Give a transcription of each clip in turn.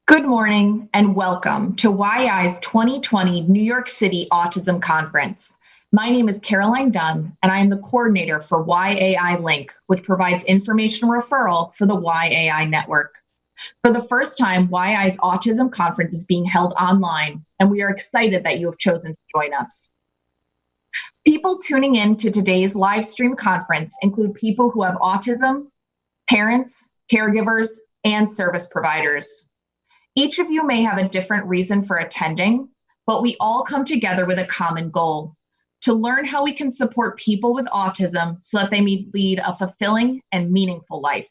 Good morning and welcome to YAI's 2020 New York City Autism Conference. My name is Caroline Dunn, and I am the coordinator for YAI Link, which provides information referral for the YAI network. For the first time, YAI's Autism Conference is being held online, and we are excited that you have chosen to join us. People tuning in to today's live stream conference include people who have autism, parents, caregivers, and service providers. Each of you may have a different reason for attending, but we all come together with a common goal: to learn how we can support people with autism so that they may lead a fulfilling and meaningful life.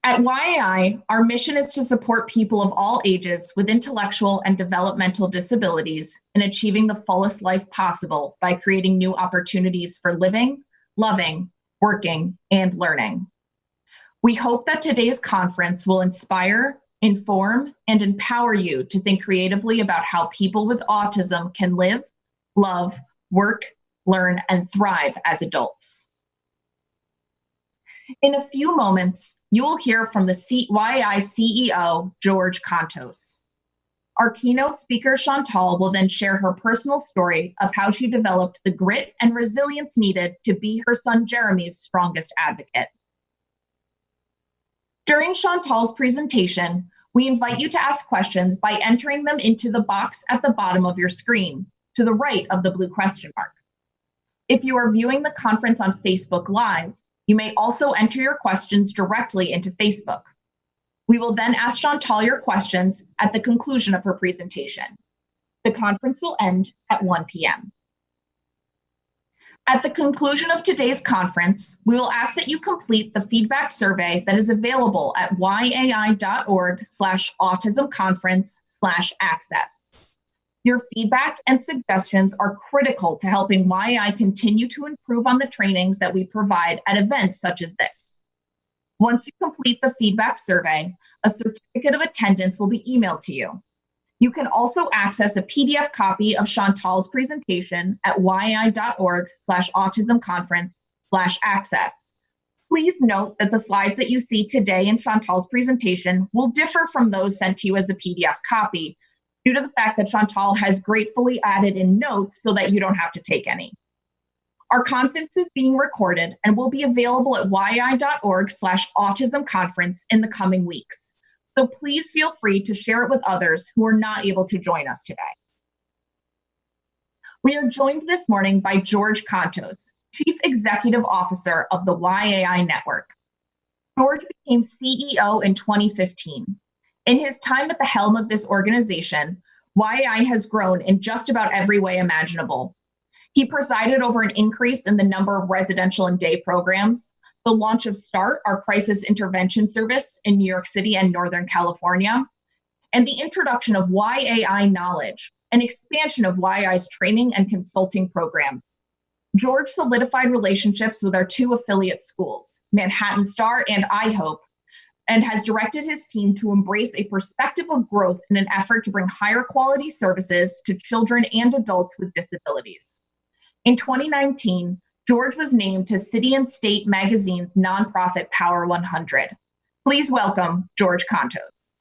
At YAI, our mission is to support people of all ages with intellectual and developmental disabilities in achieving the fullest life possible by creating new opportunities for living, loving, working, and learning. We hope that today's conference will inspire, inform, and empower you to think creatively about how people with autism can live, love, work, learn, and thrive as adults. In a few moments, you will hear from the YAI CEO, George Contos. Our keynote speaker, Chantal, will then share her personal story of how she developed the grit and resilience needed to be her son Jeremy's strongest advocate. During Chantal's presentation, we invite you to ask questions by entering them into the box at the bottom of your screen, to the right of the blue question mark. If you are viewing the conference on Facebook Live, you may also enter your questions directly into Facebook. We will then ask Chantal your questions at the conclusion of her presentation. The conference will end at 1 p.m. At the conclusion of today's conference, we will ask that you complete the feedback survey that is available at yai.org/autismconference/access. Your feedback and suggestions are critical to helping YAI continue to improve on the trainings that we provide at events such as this. Once you complete the feedback survey, a certificate of attendance will be emailed to you. You can also access a PDF copy of Chantal's presentation at yai.org/autismconference/access. Please note that the slides that you see today in Chantal's presentation will differ from those sent to you as a PDF copy due to the fact that Chantal has gratefully added in notes so that you don't have to take any. Our conference is being recorded and will be available at yai.org/autismconference in the coming weeks. So please feel free to share it with others who are not able to join us today. We are joined this morning by George Contos, Chief Executive Officer of the YAI Network. George became CEO in 2015. In his time at the helm of this organization, YAI has grown in just about every way imaginable. He presided over an increase in the number of residential and day programs, the launch of START, our crisis intervention service in New York City and Northern California, and the introduction of YAI Knowledge, an expansion of YAI's training and consulting programs. George solidified relationships with our two affiliate schools, Manhattan Star and iHope, and has directed his team to embrace a perspective of growth in an effort to bring higher quality services to children and adults with disabilities. In 2019, George was named to City and State Magazine's nonprofit Power 100. Please welcome George Contos.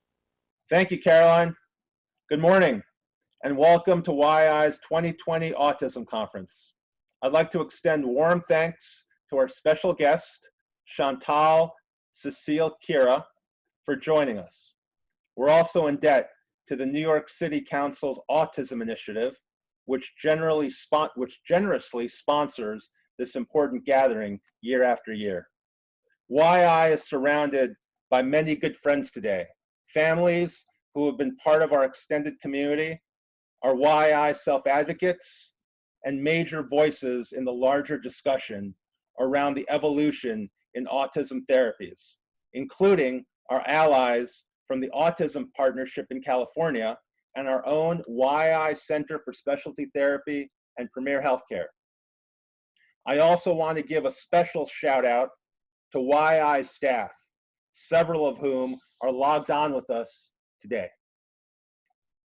Thank you, Caroline. Good morning, and welcome to YAI's 2020 Autism Conference. I'd like to extend warm thanks to our special guest, Chantal Sicile-Kira, for joining us. We're also in debt to the New York City Council's Autism Initiative, which generously sponsors this important gathering year after year. YAI is surrounded by many good friends today, families who have been part of our extended community, our YAI self-advocates, and major voices in the larger discussion around the evolution in autism therapies, including our allies from the Autism Partnership in California and our own YAI Center for Specialty Therapy and Premier Healthcare. I also want to give a special shout out to YAI staff, several of whom are logged on with us today.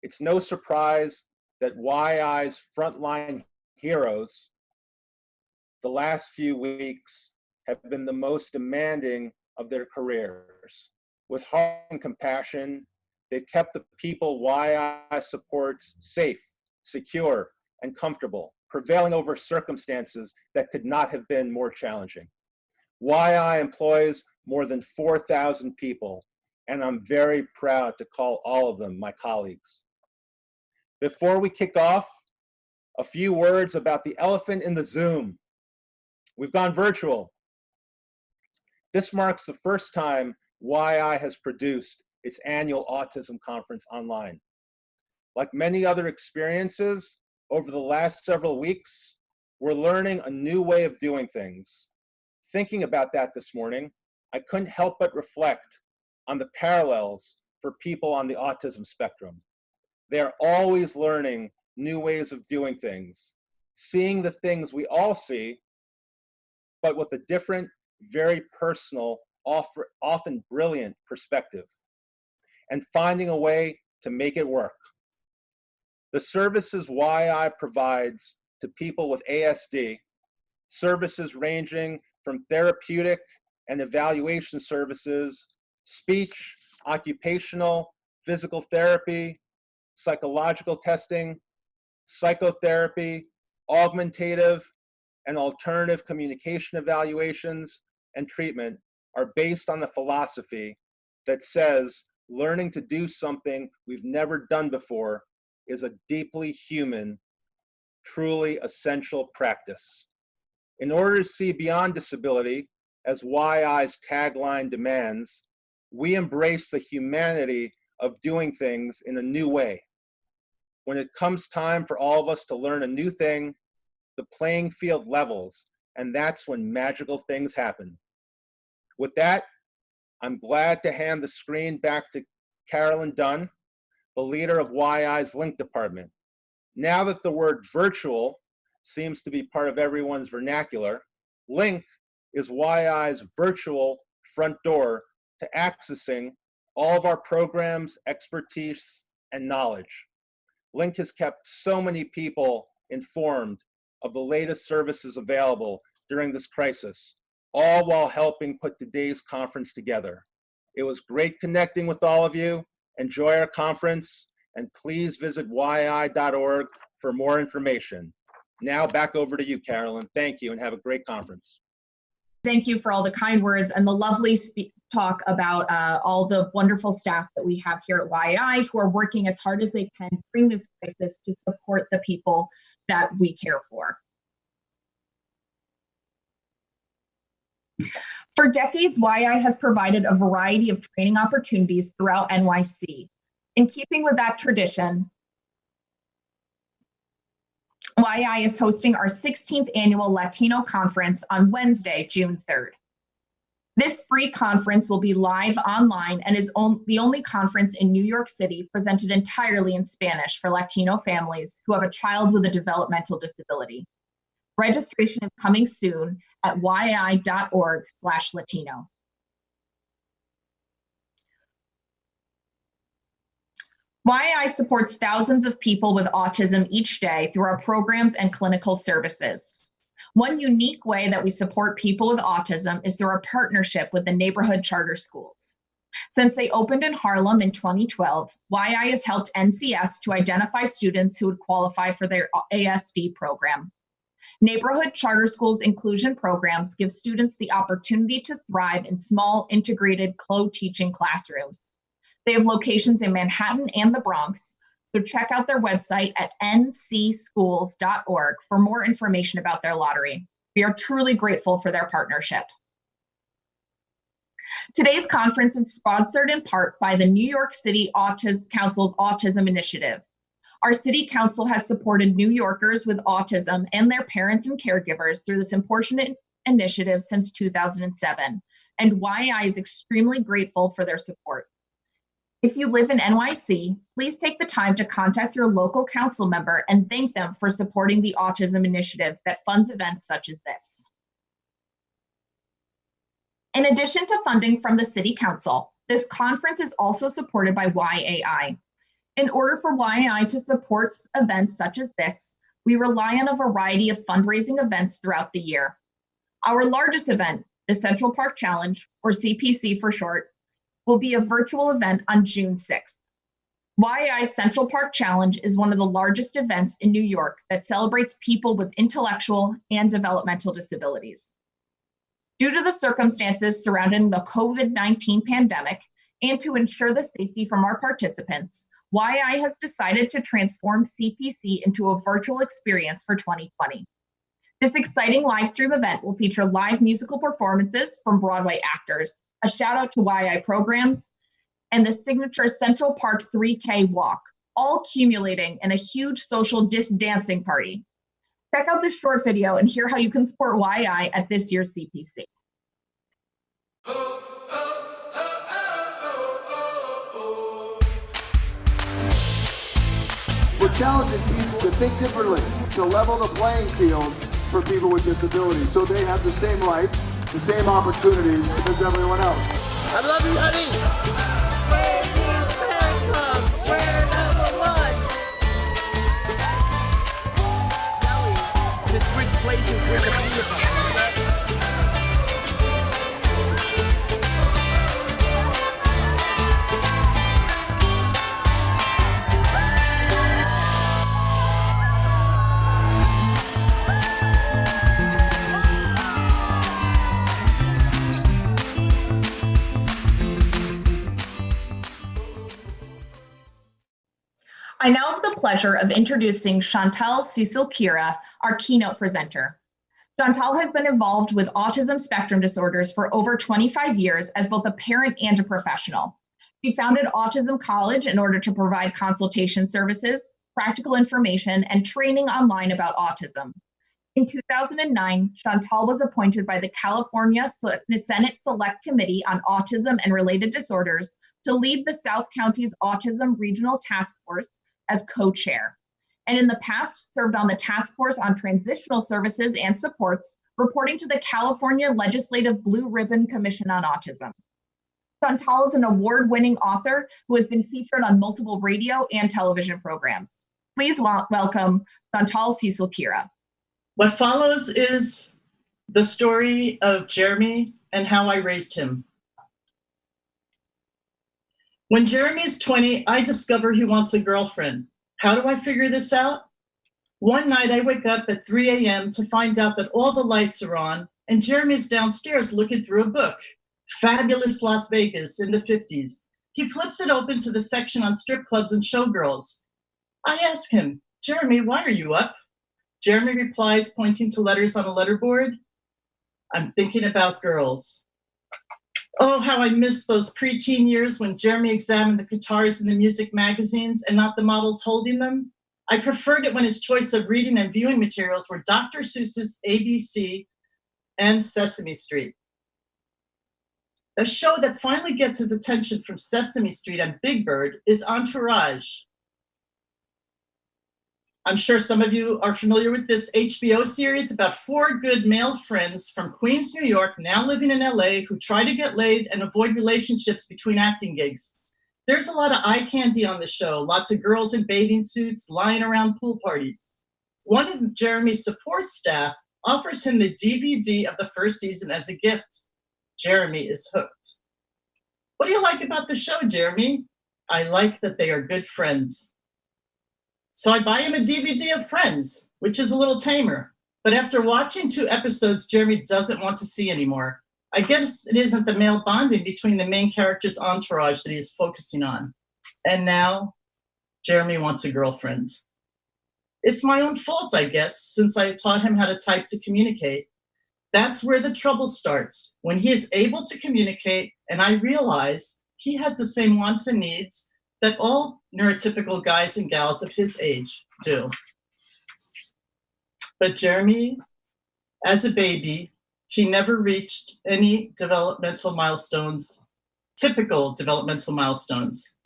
It's no surprise that YAI's frontline heroes the last few weeks have been the most demanding of their careers. With heart and compassion, they've kept the people YI supports safe, secure, and comfortable, prevailing over circumstances that could not have been more challenging. YI employs more than 4,000 people, and I'm very proud to call all of them my colleagues. Before we kick off, a few words about the elephant in the Zoom. We've gone virtual. This marks the first time YI has produced its annual Autism Conference online. Like many other experiences, over the last several weeks, we're learning a new way of doing things. Thinking about that this morning, I couldn't help but reflect on the parallels for people on the autism spectrum. They're always learning new ways of doing things, seeing the things we all see, but with a different, very personal, often brilliant perspective, and finding a way to make it work. The services YI provides to people with ASD, services ranging from therapeutic and evaluation services, speech, occupational, physical therapy, psychological testing, psychotherapy, augmentative and alternative communication evaluations and treatment are based on the philosophy that says learning to do something we've never done before is a deeply human, truly essential practice. In order to see beyond disability, as YI's tagline demands, we embrace the humanity of doing things in a new way. When it comes time for all of us to learn a new thing, the playing field levels, and that's when magical things happen. With that, I'm glad to hand the screen back to Carolyn Dunn, the leader of YI's Link department. Now that the word virtual seems to be part of everyone's vernacular, Link is YI's virtual front door to accessing all of our programs, expertise, and knowledge. Link has kept so many people informed of the latest services available during this crisis, all while helping put today's conference together. It was great connecting with all of you. Enjoy our conference, and please visit yi.org for more information. Now back over to you, Carolyn. Thank you, and have a great conference. Thank you for all the kind words and the lovely talk about all the wonderful staff that we have here at YAI who are working as hard as they can during this crisis to support the people that we care for. For decades, YAI has provided a variety of training opportunities throughout NYC. In keeping with that tradition, YAI is hosting our 16th annual Latino Conference on Wednesday, June 3rd. This free conference will be live online and is the only conference in New York City presented entirely in Spanish for Latino families who have a child with a developmental disability. Registration is coming soon at yai.org/Latino. YAI supports thousands of people with autism each day through our programs and clinical services. One unique way that we support people with autism is through our partnership with the neighborhood charter schools. Since they opened in Harlem in 2012, YAI has helped NCS to identify students who would qualify for their ASD program. Neighborhood charter schools inclusion programs give students the opportunity to thrive in small, integrated, co-teaching classrooms. They have locations in Manhattan and the Bronx, so check out their website at ncschools.org for more information about their lottery. We are truly grateful for their partnership. Today's conference is sponsored in part by the New York City Council's Autism Initiative. Our City Council has supported New Yorkers with autism and their parents and caregivers through this important initiative since 2007, and YAI is extremely grateful for their support. If you live in NYC, please take the time to contact your local council member and thank them for supporting the Autism Initiative that funds events such as this. In addition to funding from the City Council, this conference is also supported by YAI. In order for YAI to support events such as this, we rely on a variety of fundraising events throughout the year. Our largest event the Central Park Challenge, or CPC for short, will be a virtual event on June 6th. YAI's Central Park Challenge is one of the largest events in New York that celebrates people with intellectual and developmental disabilities. Due to the circumstances surrounding the COVID-19 pandemic and to ensure the safety from our participants, YAI has decided to transform CPC into a virtual experience for 2020. This exciting live stream event will feature live musical performances from Broadway actors, a shout out to YAI programs, and the signature Central Park 3K walk, all accumulating in a huge social dancing party. Check out this short video and hear how you can support YAI at this year's CPC. We're challenging people to think differently, to level the playing field for people with disabilities so they have the same rights, the same opportunities as everyone else. I love you, honey. Ladies Fan Club, we're #1. Kelly, to switch places with the people. I now have the pleasure of introducing Chantal Sicile-Kira, our keynote presenter. Chantal has been involved with autism spectrum disorders for over 25 years as both a parent and a professional. She founded Autism College in order to provide consultation services, practical information, and training online about autism. In 2009, Chantal was appointed by the California Senate Select Committee on Autism and Related Disorders to lead the South County's Autism Regional Task Force as co-chair, and in the past served on the Task Force on Transitional Services and Supports, reporting to the California Legislative Blue Ribbon Commission on Autism. Chantal is an award-winning author who has been featured on multiple radio and television programs. Please welcome Chantal Sicile-Kira. What follows is the story of Jeremy and how I raised him. When Jeremy's 20, I discover he wants a girlfriend. How do I figure this out? One night I wake up at 3 a.m. to find out that all the lights are on and Jeremy's downstairs looking through a book, Fabulous Las Vegas in the 50s. He flips it open to the section on strip clubs and showgirls. I ask him, Jeremy, why are you up? Jeremy replies, pointing to letters on a letterboard, I'm thinking about girls. Oh, how I miss those preteen years when Jeremy examined the guitars in the music magazines and not the models holding them. I preferred it when his choice of reading and viewing materials were Dr. Seuss's ABC and Sesame Street. A show that finally gets his attention from Sesame Street and Big Bird is Entourage. I'm sure some of you are familiar with this HBO series about 4 good male friends from Queens, New York, now living in LA, who try to get laid and avoid relationships between acting gigs. There's a lot of eye candy on the show, lots of girls in bathing suits lying around pool parties. One of Jeremy's support staff offers him the DVD of the first season as a gift. Jeremy is hooked. What do you like about the show, Jeremy? I like that they are good friends. So I buy him a DVD of Friends, which is a little tamer. But after watching 2 episodes, Jeremy doesn't want to see anymore. I guess it isn't the male bonding between the main character's entourage that he is focusing on. And now, Jeremy wants a girlfriend. It's my own fault, I guess, since I taught him how to type to communicate. That's where the trouble starts, when he is able to communicate and I realize he has the same wants and needs that all neurotypical guys and gals of his age do. But Jeremy, as a baby, he never reached any developmental milestones, typical developmental milestones.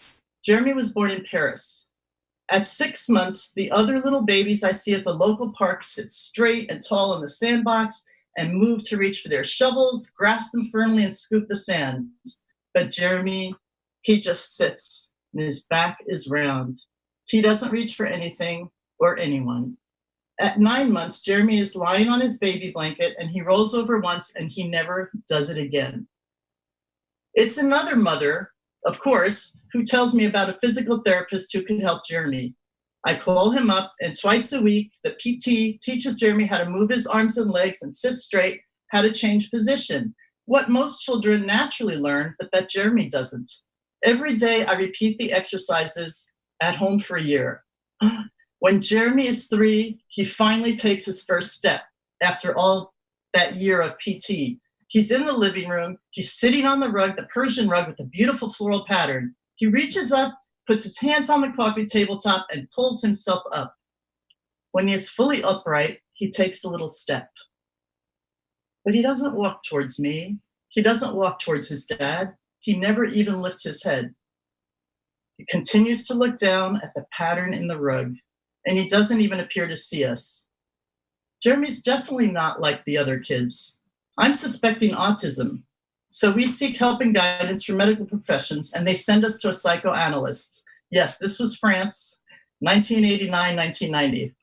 Jeremy was born in Paris. At 6 months, the other little babies I see at the local park sit straight and tall in the sandbox and move to reach for their shovels, grasp them firmly, and scoop the sand. But Jeremy, he just sits. And his back is round. He doesn't reach for anything or anyone. At 9 months, Jeremy is lying on his baby blanket and he rolls over once and he never does it again. It's another mother, of course, who tells me about a physical therapist who could help Jeremy. I call him up, and twice a week, the PT teaches Jeremy how to move his arms and legs and sit straight, how to change position. What most children naturally learn, but that Jeremy doesn't. Every day, I repeat the exercises at home for a year. When Jeremy is 3, he finally takes his first step after all that year of PT. He's in the living room. He's sitting on the rug, the Persian rug with the beautiful floral pattern. He reaches up, puts his hands on the coffee tabletop, and pulls himself up. When he is fully upright, he takes a little step. But he doesn't walk towards me. He doesn't walk towards his dad. He never even lifts his head. He continues to look down at the pattern in the rug, and he doesn't even appear to see us. Jeremy's definitely not like the other kids. I'm suspecting autism. So we seek help and guidance from medical professions, and they send us to a psychoanalyst. Yes, this was France, 1989, 1990.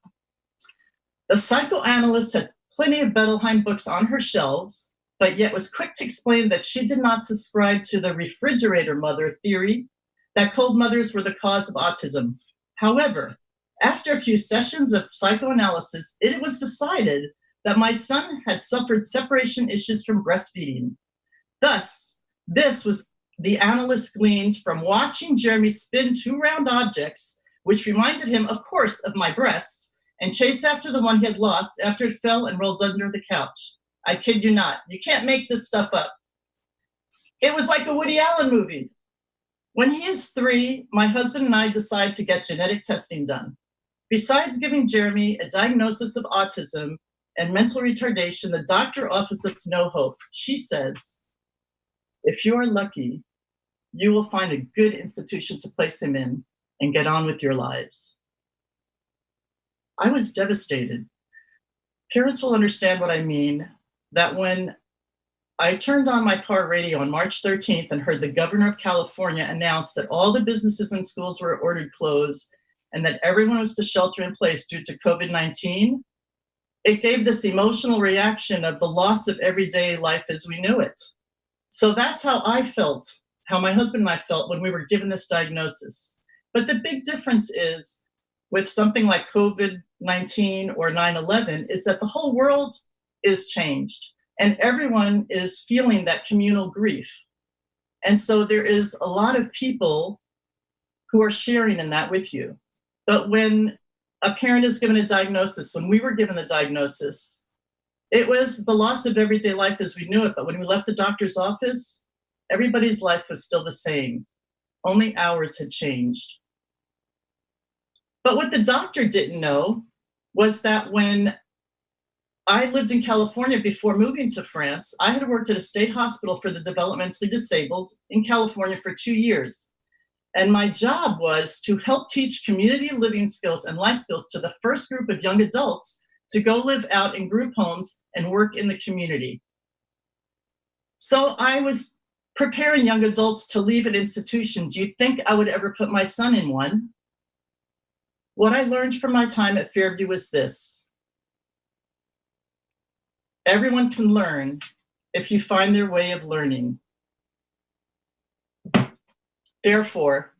The psychoanalyst had plenty of Bettelheim books on her shelves, but yet was quick to explain that she did not subscribe to the refrigerator mother theory, that cold mothers were the cause of autism. However, after a few sessions of psychoanalysis, it was decided that my son had suffered separation issues from breastfeeding. Thus, this was the analyst gleaned from watching Jeremy spin 2 round objects, which reminded him, of course, of my breasts, and chase after the one he had lost after it fell and rolled under the couch. I kid you not. You can't make this stuff up. It was like a Woody Allen movie. When he is 3, my husband and I decide to get genetic testing done. Besides giving Jeremy a diagnosis of autism and mental retardation, the doctor offers us no hope. She says, if you are lucky, you will find a good institution to place him in and get on with your lives. I was devastated. Parents will understand what I mean, that when I turned on my car radio on March 13th and heard the governor of California announce that all the businesses and schools were ordered closed and that everyone was to shelter in place due to COVID-19, it gave this emotional reaction of the loss of everyday life as we knew it. So that's how I felt, how my husband and I felt when we were given this diagnosis. But the big difference is with something like COVID-19 or 9/11 is that the whole world is changed and everyone is feeling that communal grief. And so there is a lot of people who are sharing in that with you. But when a parent is given a diagnosis, when we were given the diagnosis, it was the loss of everyday life as we knew it. But when we left the doctor's office, everybody's life was still the same. Only ours had changed. But what the doctor didn't know was that when I lived in California before moving to France, I had worked at a state hospital for the developmentally disabled in California for 2 years. And my job was to help teach community living skills and life skills to the first group of young adults to go live out in group homes and work in the community. So I was preparing young adults to leave at institutions. You'd think I would ever put my son in one. What I learned from my time at Fairview was this: everyone can learn if you find their way of learning. Therefore,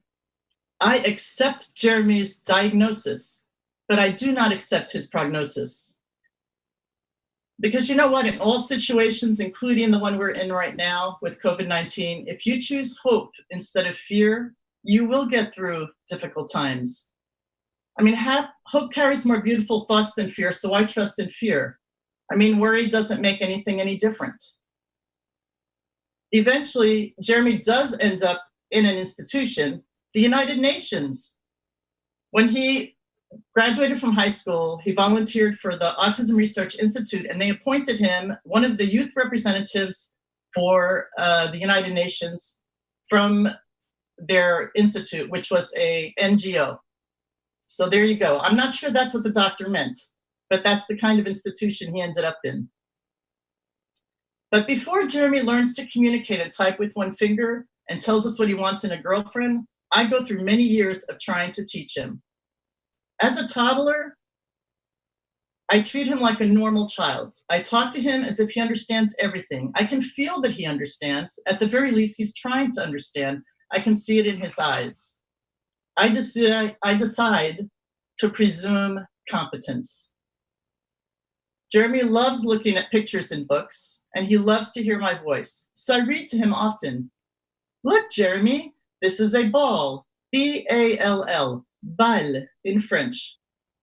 I accept Jeremy's diagnosis, but I do not accept his prognosis. Because you know what, in all situations, including the one we're in right now with COVID-19, if you choose hope instead of fear, you will get through difficult times. I mean, hope carries more beautiful thoughts than fear, so I trust in fear. I mean, worry doesn't make anything any different. Eventually, Jeremy does end up in an institution, the United Nations. When he graduated from high school, he volunteered for the Autism Research Institute, and they appointed him one of the youth representatives for the United Nations from their institute, which was a NGO. So there you go. I'm not sure that's what the doctor meant, but that's the kind of institution he ended up in. But before Jeremy learns to communicate and type with one finger and tells us what he wants in a girlfriend, I go through many years of trying to teach him. As a toddler, I treat him like a normal child. I talk to him as if he understands everything. I can feel that he understands. At the very least, he's trying to understand. I can see it in his eyes. I decide to presume competence. Jeremy loves looking at pictures in books, and he loves to hear my voice. So I read to him often. Look, Jeremy, this is a ball, B-A-L-L, ball in French.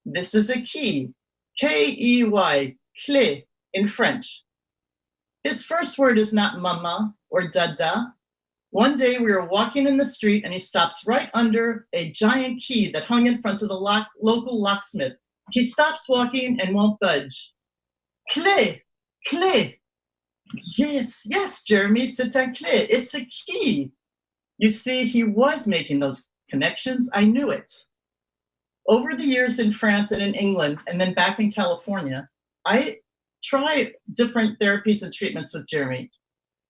This is a key, K-E-Y, clé in French. His first word is not mama or dada. One day we were walking in the street and he stops right under a giant key that hung in front of the local locksmith. He stops walking and won't budge. Clé, clé. Yes, Jeremy, c'est un clé. It's a key. You see, he was making those connections. I knew it. Over the years in France and in England, and then back in California, I try different therapies and treatments with Jeremy.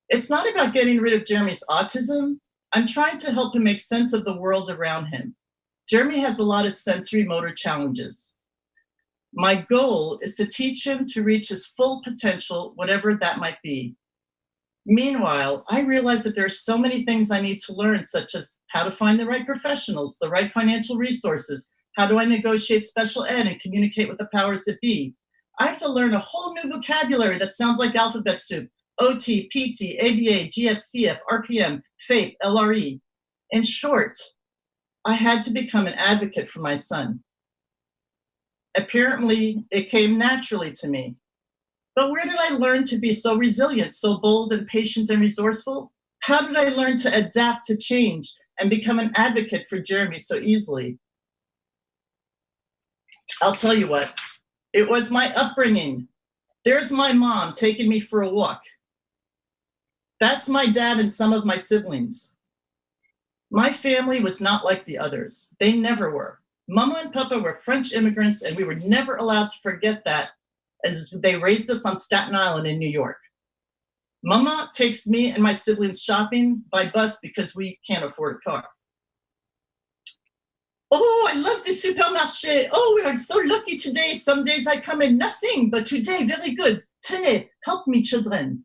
It's not about getting rid of Jeremy's autism. I'm trying to help him make sense of the world around him. Jeremy has a lot of sensory motor challenges. My goal is to teach him to reach his full potential, whatever that might be. Meanwhile, I realize that there are so many things I need to learn, such as how to find the right professionals, the right financial resources, how do I negotiate special ed and communicate with the powers that be. I have to learn a whole new vocabulary that sounds like alphabet soup. OT, PT, ABA, GFCF, RPM, FAPE, LRE. In short, I had to become an advocate for my son. Apparently, it came naturally to me. But where did I learn to be so resilient, so bold and patient and resourceful? How did I learn to adapt to change and become an advocate for Jeremy so easily? I'll tell you what, it was my upbringing. There's my mom taking me for a walk. That's my dad and some of my siblings. My family was not like the others. They never were. Mama and Papa were French immigrants, and we were never allowed to forget that, as they raised us on Staten Island in New York. Mama takes me and my siblings shopping by bus because we can't afford a car. Oh, I love the supermarché. Oh, we are so lucky today. Some days I come in nothing, but today very good. Tenez, help me, children.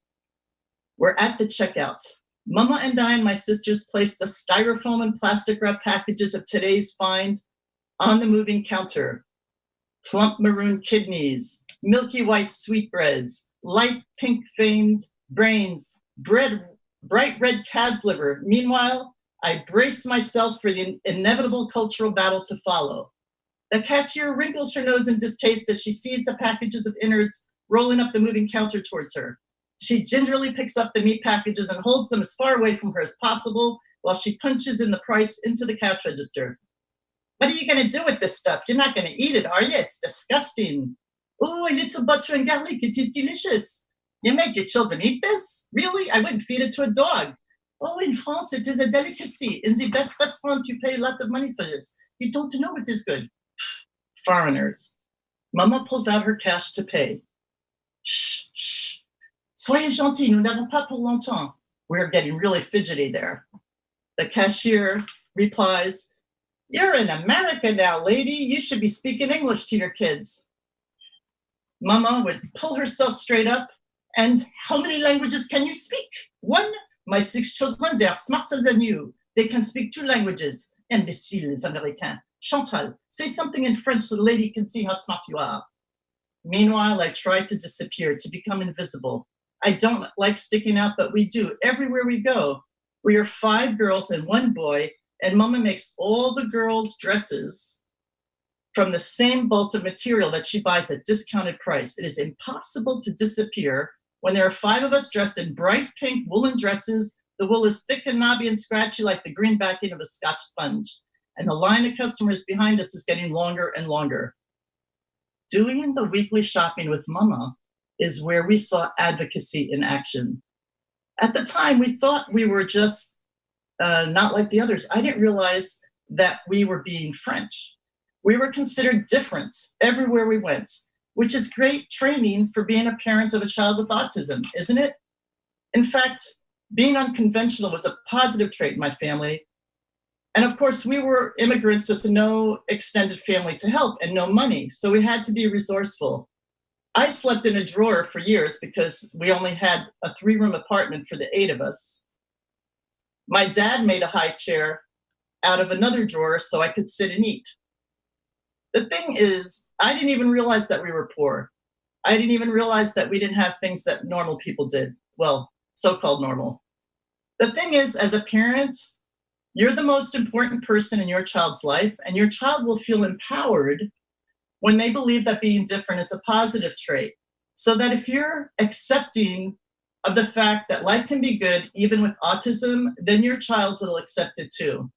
We're at the checkout. Mama and I and my sisters place the styrofoam and plastic wrap packages of today's finds on the moving counter. Plump maroon kidneys, milky white sweetbreads, light pink veined brains, bright red calf's liver. Meanwhile, I brace myself for the inevitable cultural battle to follow. The cashier wrinkles her nose in distaste as she sees the packages of innards rolling up the moving counter towards her. She gingerly picks up the meat packages and holds them as far away from her as possible while she punches in the price into the cash register. What are you going to do with this stuff? You're not going to eat it, are you? It's disgusting. Oh, a little butter and garlic. It is delicious. You make your children eat this? Really? I wouldn't feed it to a dog. Oh, in France, it is a delicacy. In the best restaurants, you pay a lot of money for this. You don't know it is good. Foreigners. Mama pulls out her cash to pay. Shh, shh. Soyez gentils, nous n'avons pas pour longtemps. We're getting really fidgety there. The cashier replies, you're in America now, lady. You should be speaking English to your kids. Mama would pull herself straight up. And how many languages can you speak? One. My 6 children, they are smarter than you. They can speak 2 languages. Imbéciles Américains. Chantal, say something in French so the lady can see how smart you are. Meanwhile, I try to disappear, to become invisible. I don't like sticking out, but we do. Everywhere we go. We are 5 girls and 1 boy, and Mama makes all the girls' dresses from the same bolt of material that she buys at discounted price. It is impossible to disappear when there are 5 of us dressed in bright pink woolen dresses. The wool is thick and knobby and scratchy like the green backing of a Scotch sponge. And the line of customers behind us is getting longer and longer. Doing the weekly shopping with Mama is where we saw advocacy in action. At the time, we thought we were just not like the others. I didn't realize that we were being French. We were considered different everywhere we went, which is great training for being a parent of a child with autism, isn't it? In fact, being unconventional was a positive trait in my family. And of course, we were immigrants with no extended family to help and no money, so we had to be resourceful. I slept in a drawer for years because we only had a 3-room apartment for the 8 of us. My dad made a high chair out of another drawer so I could sit and eat. The thing is, I didn't even realize that we were poor. I didn't even realize that we didn't have things that normal people did. Well, so-called normal. The thing is, as a parent, you're the most important person in your child's life, and your child will feel empowered when they believe that being different is a positive trait. So that if you're accepting of the fact that life can be good even with autism, then your child will accept it too.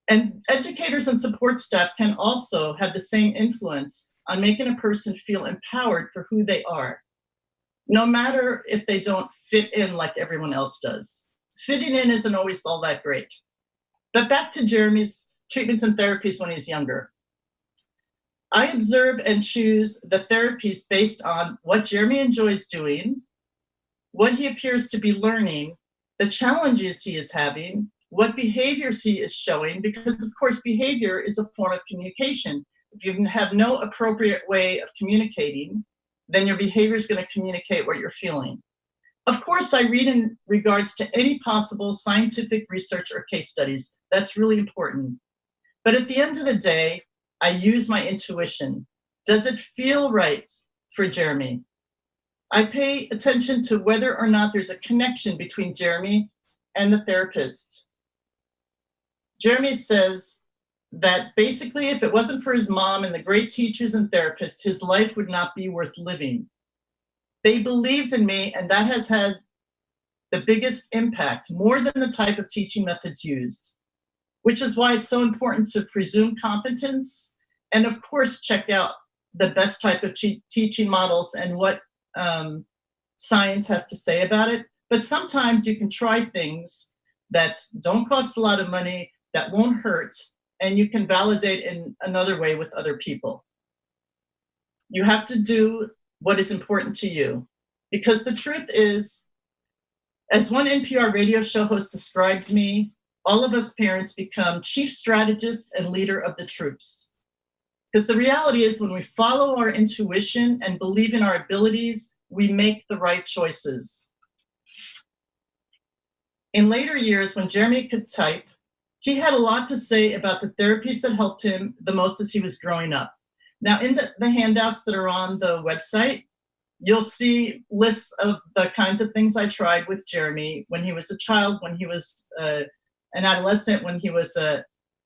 And educators and support staff can also have the same influence on making a person feel empowered for who they are, no matter if they don't fit in like everyone else does. Fitting in isn't always all that great. But back to Jeremy's treatments and therapies when he's younger. I observe and choose the therapies based on what Jeremy enjoys doing, what he appears to be learning, the challenges he is having, what behaviors he is showing, because of course behavior is a form of communication. If you have no appropriate way of communicating, then your behavior is going to communicate what you're feeling. Of course, I read in regards to any possible scientific research or case studies. That's really important. But at the end of the day, I use my intuition. Does it feel right for Jeremy? I pay attention to whether or not there's a connection between Jeremy and the therapist. Jeremy says that basically if it wasn't for his mom and the great teachers and therapists, his life would not be worth living. They believed in me, and that has had the biggest impact, more than the type of teaching methods used, which is why it's so important to presume competence and of course check out the best type of teaching models and what science has to say about it. But sometimes you can try things that don't cost a lot of money, that won't hurt, and you can validate in another way with other people. You have to do what is important to you. Because the truth is, as one NPR radio show host described me, all of us parents become chief strategists and leader of the troops. Because the reality is when we follow our intuition and believe in our abilities, we make the right choices. In later years, when Jeremy could type, he had a lot to say about the therapies that helped him the most as he was growing up. Now, in the handouts that are on the website, you'll see lists of the kinds of things I tried with Jeremy when he was a child, when he was an adolescent, when he was a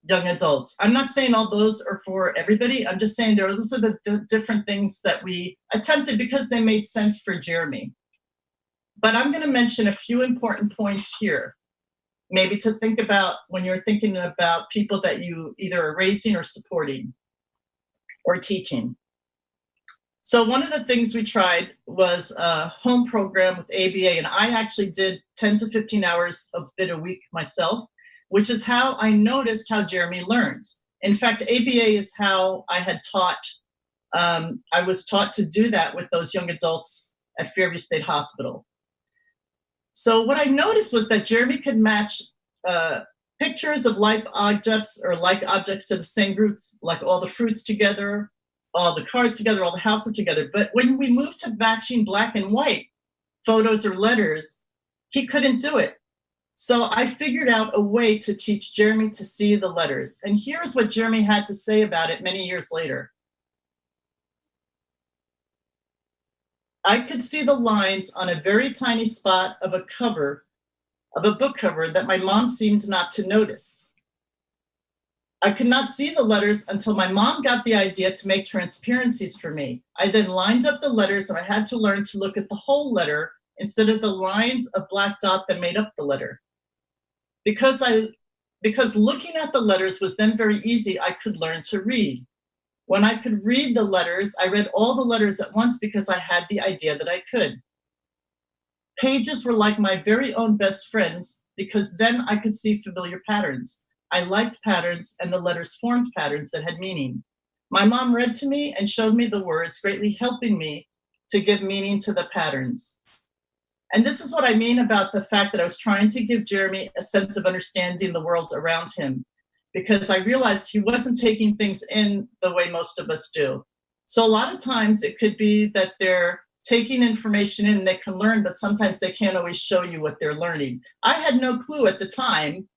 young adult. I'm not saying all those are for everybody. I'm just saying those are the different things that we attempted because they made sense for Jeremy. But I'm going to mention a few important points here, maybe to think about when you're thinking about people that you either are raising or supporting or teaching. So one of the things we tried was a home program with ABA, and I actually did 10 to 15 hours of it a week myself, which is how I noticed how Jeremy learned. In fact, ABA is how I had taught, I was taught to do that with those young adults at Fairview State Hospital. So what I noticed was that Jeremy could match pictures of like objects or like objects to the same groups, like all the fruits together, all the cars together, all the houses together. But when we moved to matching black and white photos or letters, he couldn't do it. So I figured out a way to teach Jeremy to see the letters. And here's what Jeremy had to say about it many years later. I could see the lines on a very tiny spot of a cover, of a book cover that my mom seemed not to notice. I could not see the letters until my mom got the idea to make transparencies for me. I then lined up the letters and I had to learn to look at the whole letter instead of the lines of black dot that made up the letter. Because looking at the letters was then very easy, I could learn to read. When I could read the letters, I read all the letters at once because I had the idea that I could. Pages were like my very own best friends because then I could see familiar patterns. I liked patterns and the letters formed patterns that had meaning. My mom read to me and showed me the words, greatly helping me to give meaning to the patterns. And this is what I mean about the fact that I was trying to give Jeremy a sense of understanding the world around him, because I realized he wasn't taking things in the way most of us do. So a lot of times it could be that they're taking information in and they can learn, but sometimes they can't always show you what they're learning. I had no clue at the time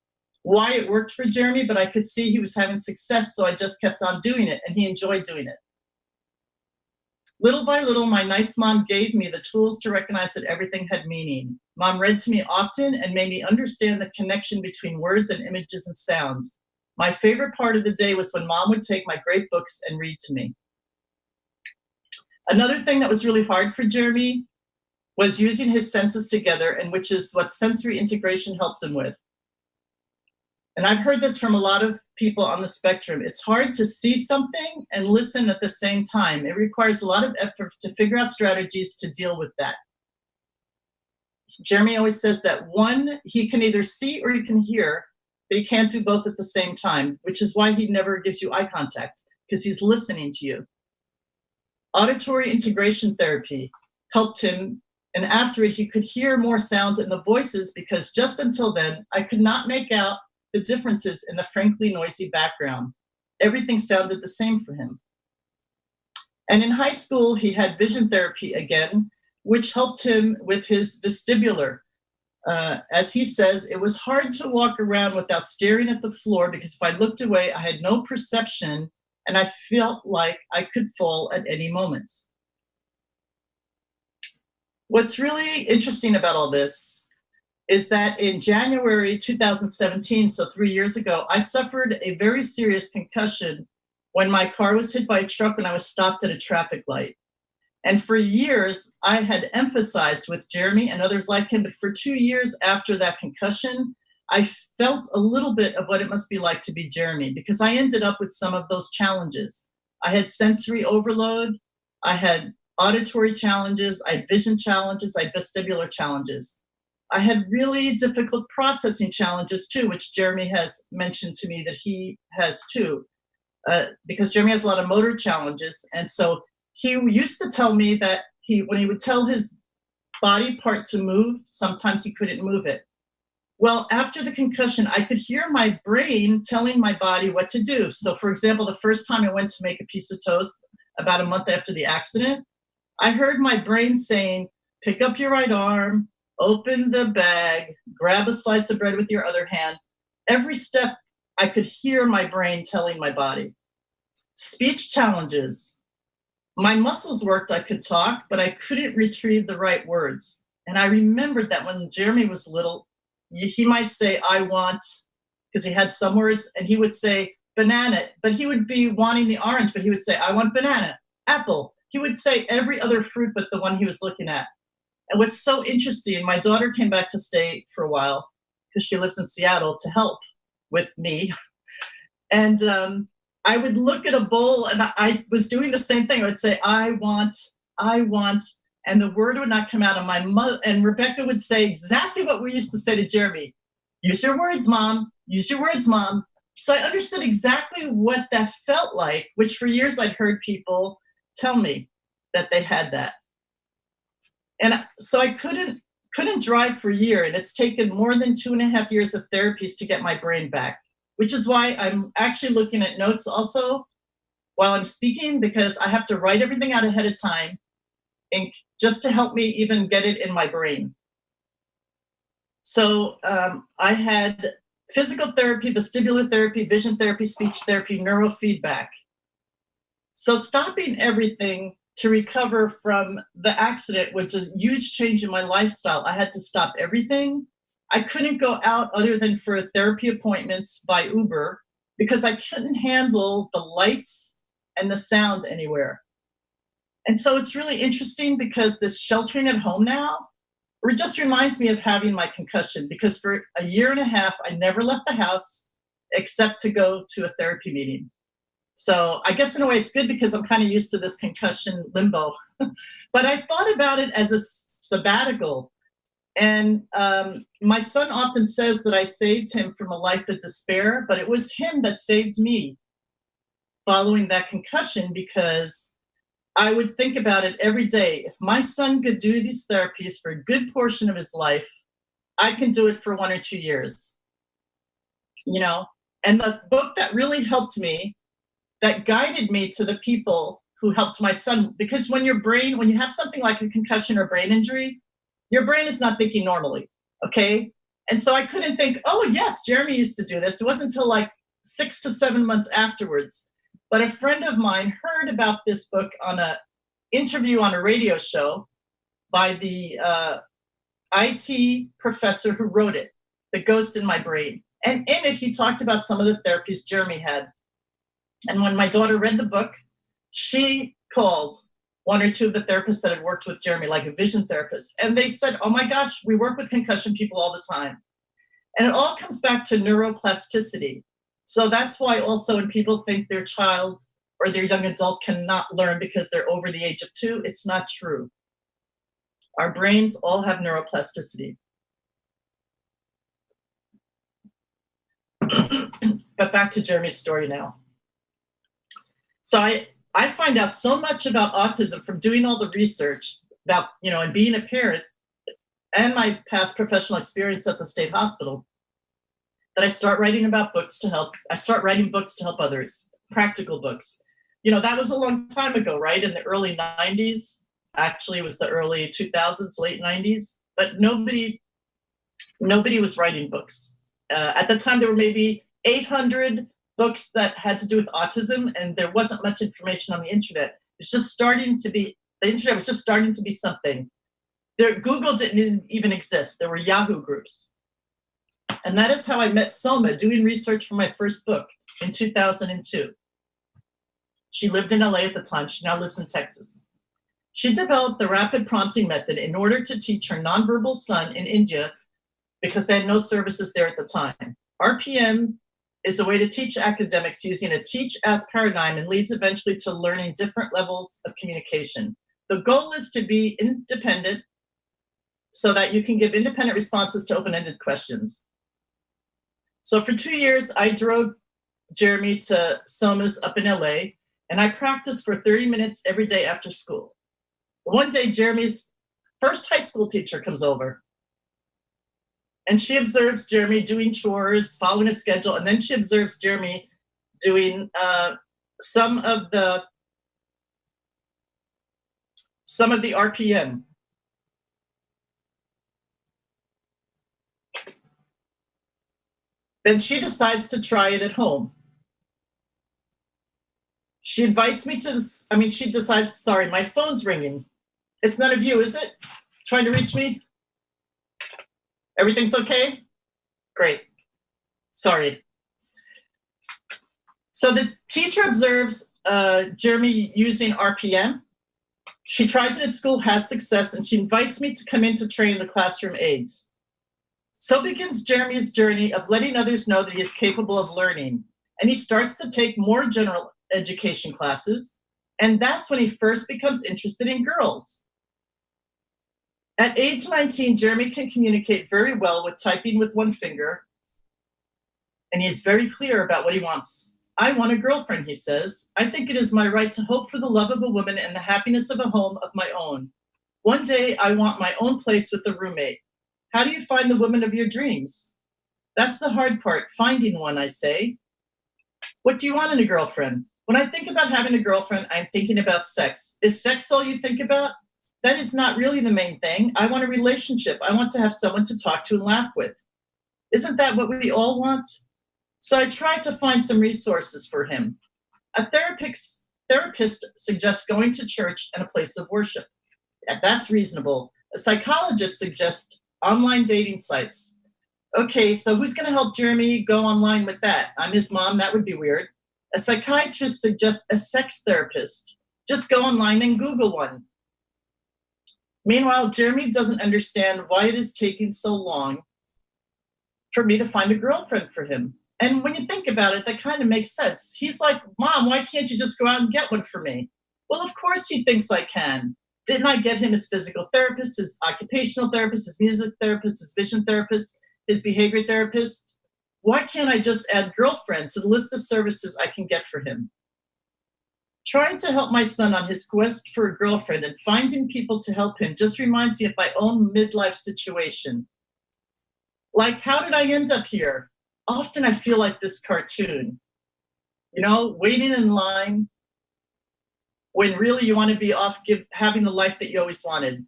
why it worked for Jeremy, but I could see he was having success, so I just kept on doing it, and he enjoyed doing it. Little by little, my nice mom gave me the tools to recognize that everything had meaning. Mom read to me often and made me understand the connection between words and images and sounds. My favorite part of the day was when Mom would take my great books and read to me. Another thing that was really hard for Jeremy was using his senses together, and which is what sensory integration helped him with. And I've heard this from a lot of people on the spectrum. It's hard to see something and listen at the same time. It requires a lot of effort to figure out strategies to deal with that. Jeremy always says that one, he can either see or he can hear, but he can't do both at the same time, which is why he never gives you eye contact, because he's listening to you. Auditory integration therapy helped him, and after it, he could hear more sounds in the voices, because just until then, I could not make out the differences in the frankly noisy background. Everything sounded the same for him. And in high school, he had vision therapy again, which helped him with his vestibular. As he says, it was hard to walk around without staring at the floor, because if I looked away, I had no perception, and I felt like I could fall at any moment. What's really interesting about all this is that in January 2017, so 3 years ago, I suffered a very serious concussion when my car was hit by a truck when I was stopped at a traffic light. And for years, I had emphasized with Jeremy and others like him, but for 2 years after that concussion, I felt a little bit of what it must be like to be Jeremy, because I ended up with some of those challenges. I had sensory overload, I had auditory challenges, I had vision challenges, I had vestibular challenges. I had really difficult processing challenges too, which Jeremy has mentioned to me that he has too, because Jeremy has a lot of motor challenges. And so he used to tell me that when he would tell his body part to move, sometimes he couldn't move it. Well, after the concussion, I could hear my brain telling my body what to do. So for example, the first time I went to make a piece of toast about a month after the accident, I heard my brain saying, pick up your right arm, open the bag, grab a slice of bread with your other hand. Every step, I could hear my brain telling my body. Speech challenges. My muscles worked, I could talk, but I couldn't retrieve the right words. And I remembered that when Jeremy was little, he might say, I want, because he had some words, and he would say banana, but he would be wanting the orange, but he would say, I want banana, apple. He would say every other fruit but the one he was looking at. And what's so interesting, my daughter came back to stay for a while because she lives in Seattle to help with me. And I would look at a bowl and I was doing the same thing. I would say, I want, and the word would not come out of my mouth. And Rebecca would say exactly what we used to say to Jeremy. Use your words, Mom. Use your words, Mom. So I understood exactly what that felt like, which for years I'd heard people tell me that they had that. And so I couldn't drive for a year, and it's taken more than 2.5 years of therapies to get my brain back, which is why I'm actually looking at notes also while I'm speaking, because I have to write everything out ahead of time and just to help me even get it in my brain. So I had physical therapy, vestibular therapy, vision therapy, speech therapy, neurofeedback. So stopping everything to recover from the accident was a huge change in my lifestyle. I had to stop everything. I couldn't go out other than for therapy appointments by Uber because I couldn't handle the lights and the sound anywhere. And so it's really interesting because this sheltering at home now, it just reminds me of having my concussion, because for 1.5 years, I never left the house except to go to a therapy meeting. So I guess in a way it's good because I'm kind of used to this concussion limbo. But I thought about it as a sabbatical. And my son often says that I saved him from a life of despair, but it was him that saved me following that concussion, because I would think about it every day. If my son could do these therapies for a good portion of his life, I can do it for 1 or 2 years. You know, and the book that really helped me, that guided me to the people who helped my son, because when you have something like a concussion or brain injury, your brain is not thinking normally, okay? And so I couldn't think, oh yes, Jeremy used to do this. It wasn't until like 6 to 7 months afterwards. But a friend of mine heard about this book on an interview on a radio show by the IT professor who wrote it, The Ghost in My Brain. And in it, he talked about some of the therapies Jeremy had. And when my daughter read the book, she called one or two of the therapists that had worked with Jeremy, like a vision therapist. And they said, oh my gosh, we work with concussion people all the time. And it all comes back to neuroplasticity. So that's why also when people think their child or their young adult cannot learn because they're over the age of 2, it's not true. Our brains all have neuroplasticity. But back to Jeremy's story now. So I find out so much about autism from doing all the research about, and being a parent and my past professional experience at the state hospital, that I start writing books to help others, practical books. That was a long time ago, right? In the early 90s, actually it was the early 2000s, late 90s, but nobody was writing books. At the time, there were maybe 800 books that had to do with autism, and there wasn't much information on the internet. The internet was just starting to be something. Google didn't even exist. There were Yahoo groups. And that is how I met Soma, doing research for my first book in 2002. She lived in LA at the time. She now lives in Texas. She developed the rapid prompting method in order to teach her nonverbal son in India because they had no services there at the time. RPM is a way to teach academics using a teach-as paradigm and leads eventually to learning different levels of communication. The goal is to be independent so that you can give independent responses to open-ended questions. So for 2 years, I drove Jeremy to Soma's up in LA, and I practiced for 30 minutes every day after school. One day, Jeremy's first high school teacher comes over, and she observes Jeremy doing chores, following a schedule, and then she observes Jeremy doing some of the RPM. Then she decides to try it at home. She invites me to this, she decides, sorry, my phone's ringing. It's none of you, is it? Trying to reach me? Everything's okay? Great. Sorry. So the teacher observes Jeremy using RPM. She tries it at school, has success, and she invites me to come in to train the classroom aides. So begins Jeremy's journey of letting others know that he is capable of learning. And he starts to take more general education classes. And that's when he first becomes interested in girls. At age 19, Jeremy can communicate very well with typing with one finger. And he is very clear about what he wants. I want a girlfriend, he says. I think it is my right to hope for the love of a woman and the happiness of a home of my own. One day, I want my own place with a roommate. How do you find the woman of your dreams? That's the hard part, finding one, I say. What do you want in a girlfriend? When I think about having a girlfriend, I'm thinking about sex. Is sex all you think about? That is not really the main thing. I want a relationship. I want to have someone to talk to and laugh with. Isn't that what we all want? So I tried to find some resources for him. A therapist suggests going to church and a place of worship. That's reasonable. A psychologist suggests online dating sites. Okay, so who's going to help Jeremy go online with that? I'm his mom. That would be weird. A psychiatrist suggests a sex therapist. Just go online and Google one. Meanwhile, Jeremy doesn't understand why it is taking so long for me to find a girlfriend for him. And when you think about it, that kind of makes sense. He's like, Mom, why can't you just go out and get one for me? Well, of course he thinks I can. Didn't I get him his physical therapist, his occupational therapist, his music therapist, his vision therapist, his behavior therapist? Why can't I just add girlfriend to the list of services I can get for him? Trying to help my son on his quest for a girlfriend and finding people to help him just reminds me of my own midlife situation. Like, how did I end up here? Often I feel like this cartoon, waiting in line when really you want to be off having the life that you always wanted.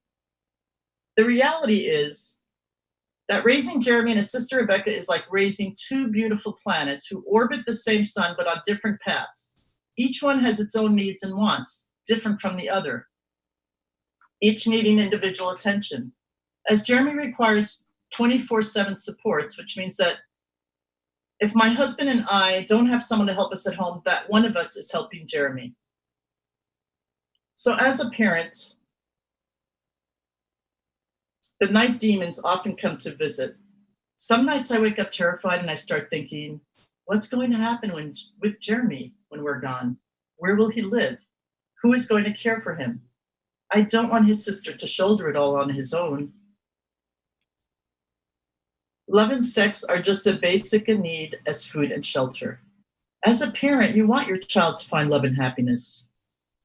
The reality is that raising Jeremy and his sister Rebecca is like raising two beautiful planets who orbit the same sun but on different paths. Each one has its own needs and wants, different from the other, each needing individual attention. As Jeremy requires 24/7 supports, which means that if my husband and I don't have someone to help us at home, that one of us is helping Jeremy. So as a parent, the night demons often come to visit. Some nights I wake up terrified and I start thinking, what's going to happen with Jeremy when we're gone? Where will he live? Who is going to care for him? I don't want his sister to shoulder it all on his own. Love and sex are just as basic a need as food and shelter. As a parent, you want your child to find love and happiness.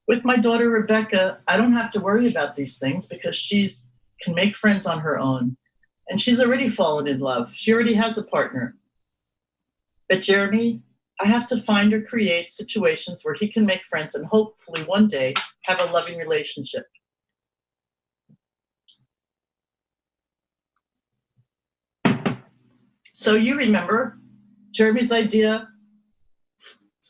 With my daughter, Rebecca, I don't have to worry about these things because she can make friends on her own. And she's already fallen in love. She already has a partner. But Jeremy, I have to find or create situations where he can make friends and hopefully one day have a loving relationship. So you remember, Jeremy's idea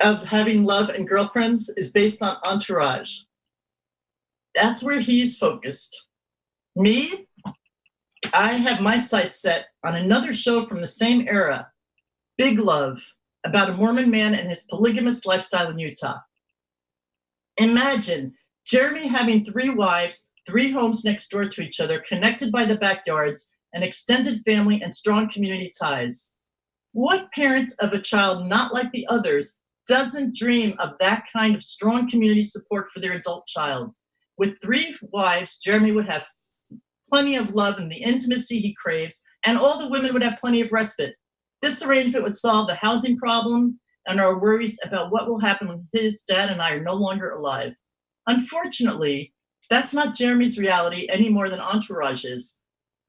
of having love and girlfriends is based on Entourage. That's where he's focused. Me, I have my sights set on another show from the same era, Big Love, about a Mormon man and his polygamous lifestyle in Utah. Imagine Jeremy having 3 wives, 3 homes next door to each other, connected by the backyards, an extended family, and strong community ties. What parent of a child not like the others doesn't dream of that kind of strong community support for their adult child? With 3 wives, Jeremy would have plenty of love and the intimacy he craves, and all the women would have plenty of respite. This arrangement would solve the housing problem and our worries about what will happen when his dad and I are no longer alive. Unfortunately, that's not Jeremy's reality any more than Entourage is.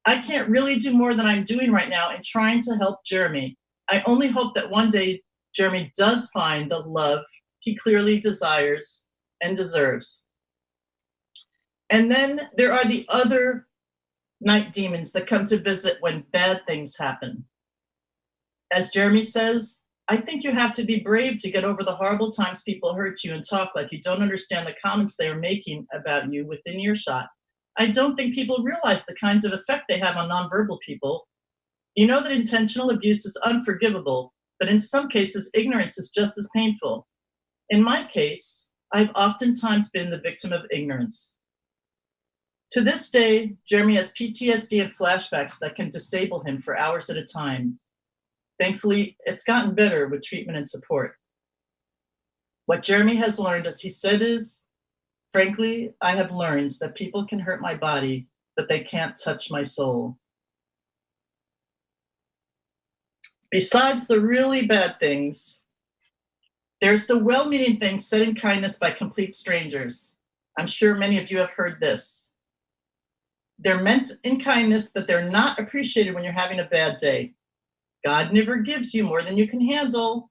I can't really do more than I'm doing right now in trying to help Jeremy. I only hope that one day Jeremy does find the love he clearly desires and deserves. And then there are the other night demons that come to visit when bad things happen. As Jeremy says, I think you have to be brave to get over the horrible times people hurt you and talk like you don't understand the comments they are making about you within earshot. I don't think people realize the kinds of effect they have on nonverbal people. You know that intentional abuse is unforgivable, but in some cases, ignorance is just as painful. In my case, I've oftentimes been the victim of ignorance. To this day, Jeremy has PTSD and flashbacks that can disable him for hours at a time. Thankfully, it's gotten better with treatment and support. What Jeremy has learned, as he said, is, frankly, I have learned that people can hurt my body, but they can't touch my soul. Besides the really bad things, there's the well-meaning things said in kindness by complete strangers. I'm sure many of you have heard this. They're meant in kindness, but they're not appreciated when you're having a bad day. God never gives you more than you can handle.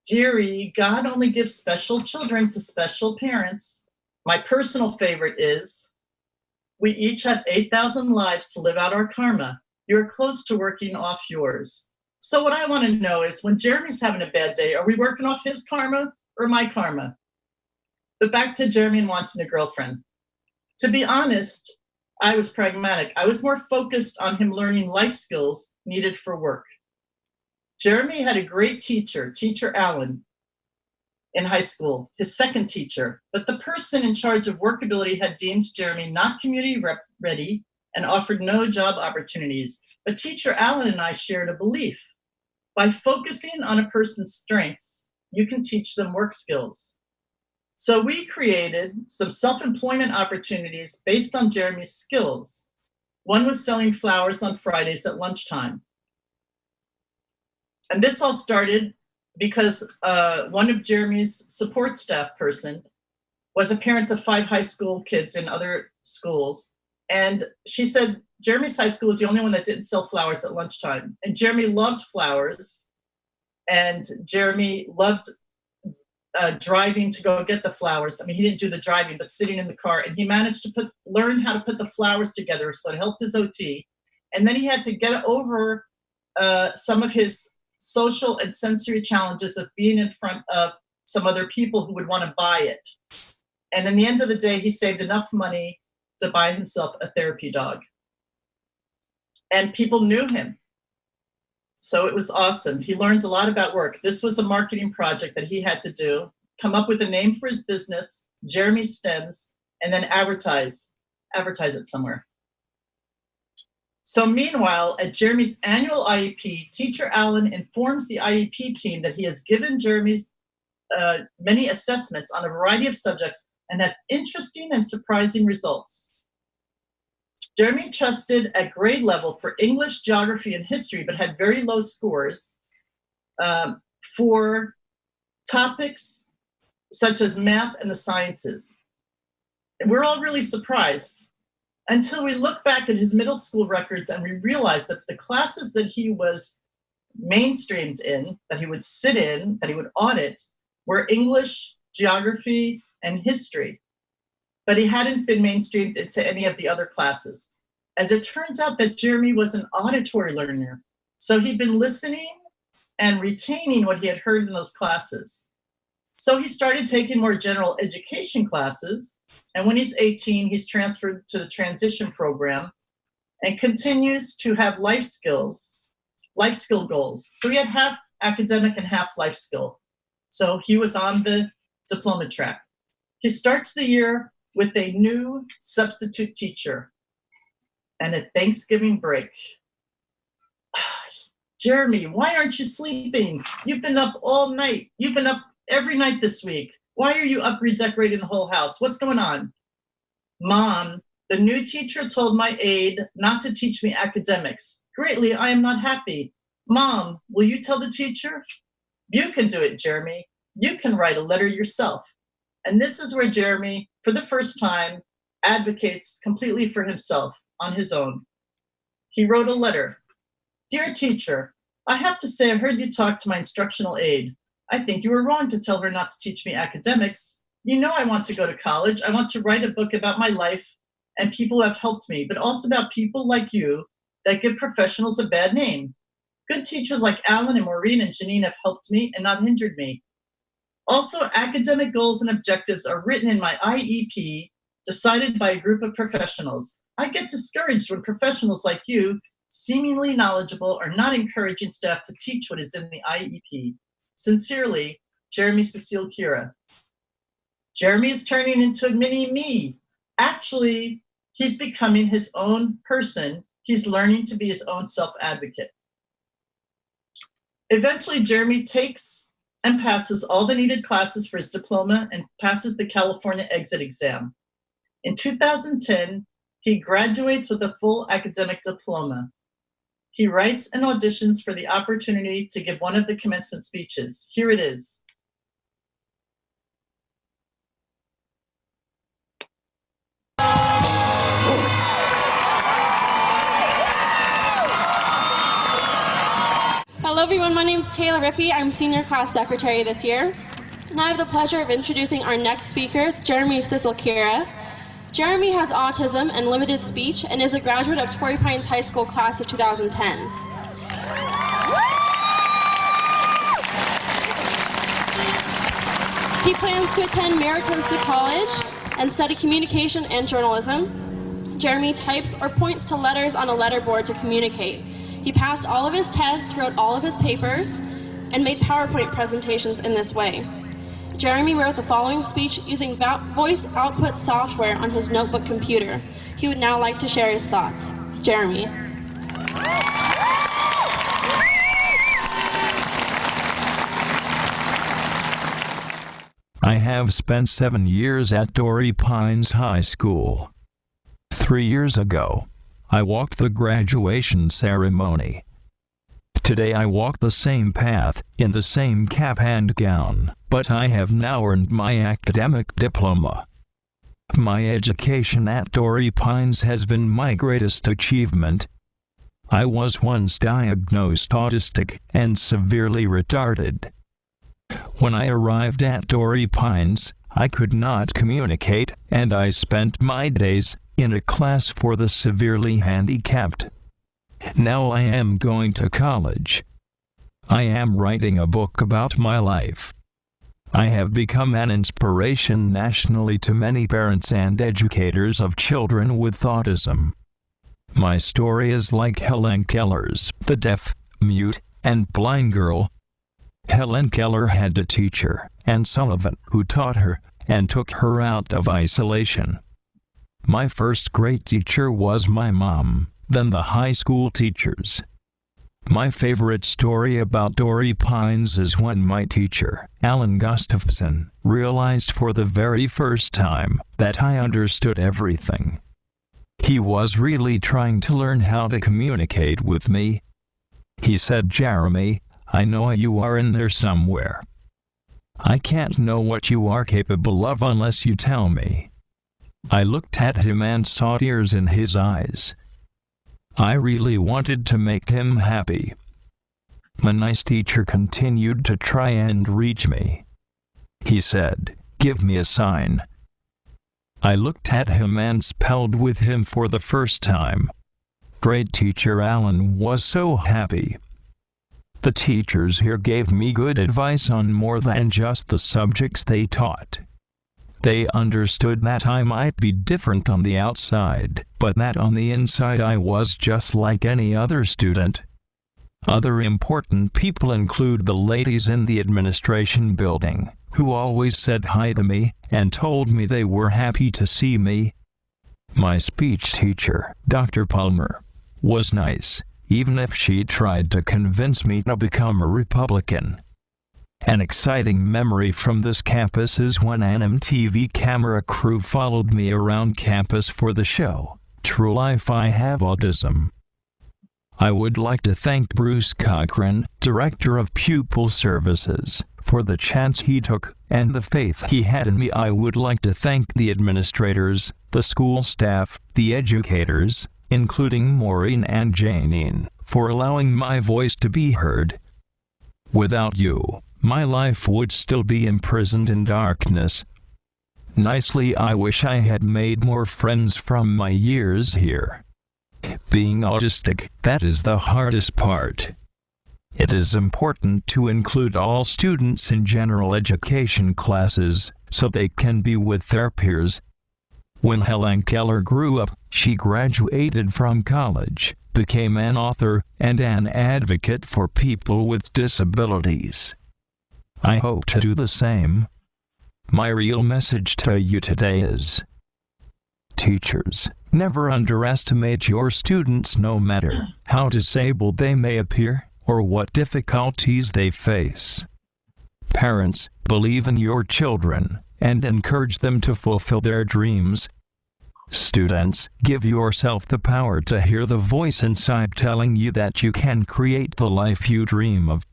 Dearie, God only gives special children to special parents. My personal favorite is, we each have 8,000 lives to live out our karma. You're close to working off yours. So what I want to know is, when Jeremy's having a bad day, are we working off his karma or my karma? But back to Jeremy and wanting a girlfriend. To be honest, I was pragmatic. I was more focused on him learning life skills needed for work. Jeremy had a great teacher, Teacher Allen, in high school, his second teacher, but the person in charge of workability had deemed Jeremy not community ready and offered no job opportunities. But Teacher Allen and I shared a belief. By focusing on a person's strengths, you can teach them work skills. So we created some self-employment opportunities based on Jeremy's skills. One was selling flowers on Fridays at lunchtime. And this all started because one of Jeremy's support staff person was a parent of 5 high school kids in other schools. And she said Jeremy's high school was the only one that didn't sell flowers at lunchtime. And Jeremy loved flowers. And Jeremy loved driving to go get the flowers. I mean, he didn't do the driving, but sitting in the car, and he managed to learn how to put the flowers together, so it helped his OT. And then he had to get over some of his social and sensory challenges of being in front of some other people who would want to buy it. And in the end of the day, he saved enough money to buy himself a therapy dog. And people knew him. So it was awesome. He learned a lot about work. This was a marketing project that he had to do, come up with a name for his business, Jeremy Stems, and then advertise it somewhere. So meanwhile, at Jeremy's annual IEP, Teacher Allen informs the IEP team that he has given Jeremy's many assessments on a variety of subjects and has interesting and surprising results. Jeremy trusted at grade level for English, geography, and history, but had very low scores for topics such as math and the sciences. And we're all really surprised until we look back at his middle school records and we realize that the classes that he was mainstreamed in, that he would sit in, that he would audit, were English, geography, and history. But he hadn't been mainstreamed into any of the other classes. As it turns out that Jeremy was an auditory learner, so he'd been listening and retaining what he had heard in those classes. So he started taking more general education classes, and when he's 18, he's transferred to the transition program and continues to have life skill goals. So he had half academic and half life skill. So he was on the diploma track. He starts the year with a new substitute teacher and a Thanksgiving break. Jeremy, why aren't you sleeping? You've been up all night. You've been up every night this week. Why are you up redecorating the whole house? What's going on? Mom, the new teacher told my aide not to teach me academics. Greatly, I am not happy. Mom, will you tell the teacher? You can do it, Jeremy. You can write a letter yourself. And this is where Jeremy, for the first time, advocates completely for himself on his own. He wrote a letter. Dear teacher, I have to say I heard you talk to my instructional aide. I think you were wrong to tell her not to teach me academics. You know I want to go to college. I want to write a book about my life and people who have helped me, but also about people like you that give professionals a bad name. Good teachers like Alan and Maureen and Janine have helped me and not hindered me. Also, academic goals and objectives are written in my IEP, decided by a group of professionals. I get discouraged when professionals like you, seemingly knowledgeable, are not encouraging staff to teach what is in the IEP. Sincerely, Jeremy Sicile-Kira. Jeremy is turning into a mini me. Actually, he's becoming his own person. He's learning to be his own self-advocate. Eventually, Jeremy takes and passes all the needed classes for his diploma and passes the California exit exam. In 2010, he graduates with a full academic diploma. He writes and auditions for the opportunity to give one of the commencement speeches. Here it is. Hello everyone, my name is Taylor Rippey. I'm senior class secretary this year. And I have the pleasure of introducing our next speaker. It's Jeremy Sicile-Kira. Jeremy has autism and limited speech and is a graduate of Torrey Pines High School class of 2010. He plans to attend Maricopa State College and study communication and journalism. Jeremy types or points to letters on a letterboard to communicate. He passed all of his tests, wrote all of his papers, and made PowerPoint presentations in this way. Jeremy wrote the following speech using voice output software on his notebook computer. He would now like to share his thoughts. Jeremy. I have spent 7 years at Torrey Pines High School. 3 years ago, I walked the graduation ceremony. Today I walk the same path, in the same cap and gown, but I have now earned my academic diploma. My education at Torrey Pines has been my greatest achievement. I was once diagnosed autistic and severely retarded. When I arrived at Torrey Pines, I could not communicate, and I spent my days in a class for the severely handicapped. Now I am going to college. I am writing a book about my life. I have become an inspiration nationally to many parents and educators of children with autism. My story is like Helen Keller's, the deaf, mute, and blind girl. Helen Keller had a teacher, Anne Sullivan, who taught her and took her out of isolation. My first great teacher was my mom, then the high school teachers. My favorite story about Torrey Pines is when my teacher, Alan Gustafson, realized for the very first time that I understood everything. He was really trying to learn how to communicate with me. He said, "Jeremy, I know you are in there somewhere. I can't know what you are capable of unless you tell me." I looked at him and saw tears in his eyes. I really wanted to make him happy. My nice teacher continued to try and reach me. He said, "Give me a sign." I looked at him and spelled with him for the first time. Great teacher Alan was so happy. The teachers here gave me good advice on more than just the subjects they taught. They understood that I might be different on the outside, but that on the inside I was just like any other student. Other important people include the ladies in the administration building, who always said hi to me and told me they were happy to see me. My speech teacher, Dr. Palmer, was nice, even if she tried to convince me to become a Republican. An exciting memory from this campus is when an MTV camera crew followed me around campus for the show, True Life I Have Autism. I would like to thank Bruce Cochran, Director of Pupil Services, for the chance he took and the faith he had in me. I would like to thank the administrators, the school staff, the educators, including Maureen and Janine, for allowing my voice to be heard. Without you, my life would still be imprisoned in darkness. Nicely, I wish I had made more friends from my years here. Being autistic, that is the hardest part. It is important to include all students in general education classes, so they can be with their peers. When Helen Keller grew up, she graduated from college, became an author, and an advocate for people with disabilities. I hope to do the same. My real message to you today is: teachers, never underestimate your students, no matter how disabled they may appear or what difficulties they face. Parents, believe in your children and encourage them to fulfill their dreams. Students, give yourself the power to hear the voice inside telling you that you can create the life you dream of.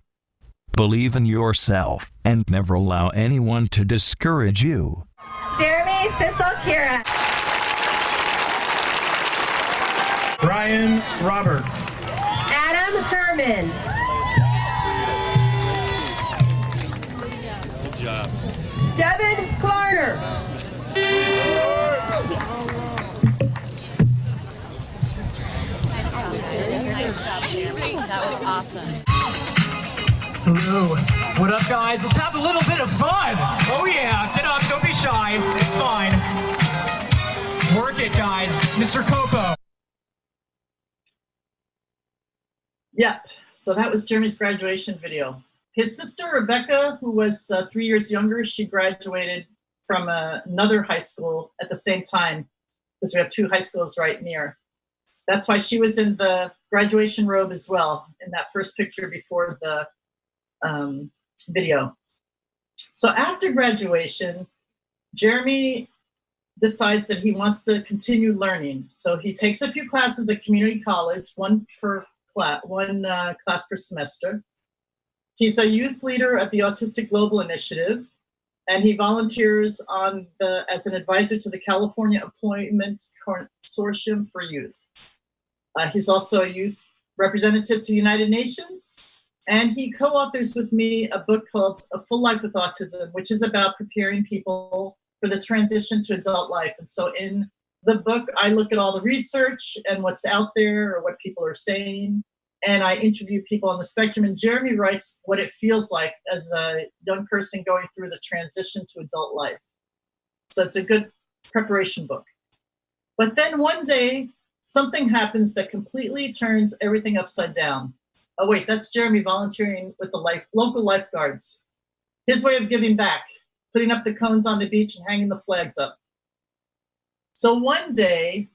Believe in yourself and never allow anyone to discourage you. Jeremy Sicile-Kira. Brian Roberts. Adam Herman. Good job. Devin Garner. That was awesome. Hello. What up, guys? Let's have a little bit of fun. Oh, yeah. Get up. Don't be shy. It's fine. Work it, guys. Mr. Coco. Yep, so that was Jeremy's graduation video. His sister, Rebecca, who was 3 years younger, she graduated from another high school at the same time, because we have two high schools right near. That's why she was in the graduation robe as well, in that first picture before the video. So after graduation, Jeremy decides that he wants to continue learning. So he takes a few classes at community college, one class per semester. He's a youth leader at the Autistic Global Initiative, and he volunteers as an advisor to the California Employment Consortium for Youth. He's also a youth representative to the United Nations, And he co-authors with me a book called A Full Life with Autism, which is about preparing people for the transition to adult life. And so in the book, I look at all the research and what's out there or what people are saying. And I interview people on the spectrum. And Jeremy writes what it feels like as a young person going through the transition to adult life. So it's a good preparation book. But then one day, something happens that completely turns everything upside down. Oh, wait, that's Jeremy volunteering with the local lifeguards. His way of giving back, putting up the cones on the beach and hanging the flags up. So one day,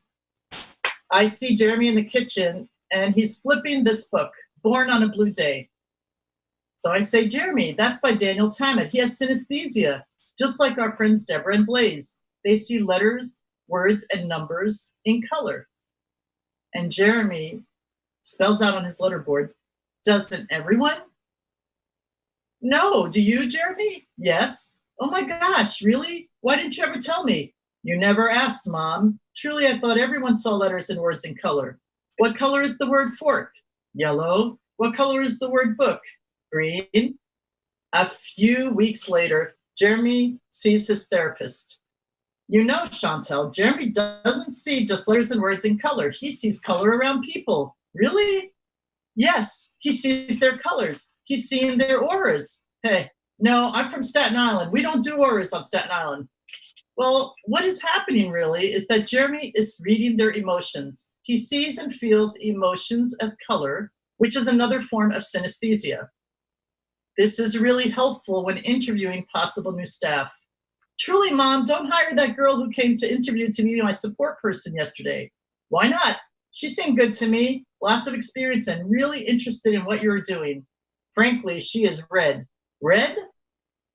I see Jeremy in the kitchen, and he's flipping this book, Born on a Blue Day. So I say, Jeremy, that's by Daniel Tammet. He has synesthesia, just like our friends Deborah and Blaze. They see letters, words, and numbers in color. And Jeremy spells out on his letterboard, doesn't everyone? No, do you, Jeremy? Yes. Oh my gosh, really? Why didn't you ever tell me? You never asked, Mom. Truly, I thought everyone saw letters and words in color. What color is the word fork? Yellow. What color is the word book? Green. A few weeks later, Jeremy sees his therapist. You know, Chantal, Jeremy doesn't see just letters and words in color. He sees color around people. Really? Yes, he sees their colors. He's seeing their auras. Hey, no, I'm from Staten Island. We don't do auras on Staten Island. Well, what is happening really is that Jeremy is reading their emotions. He sees and feels emotions as color, which is another form of synesthesia. This is really helpful when interviewing possible new staff. Truly, Mom, don't hire that girl who came to interview to be my support person yesterday. Why not? She seemed good to me, lots of experience and really interested in what you were doing. Frankly, she is red. Red?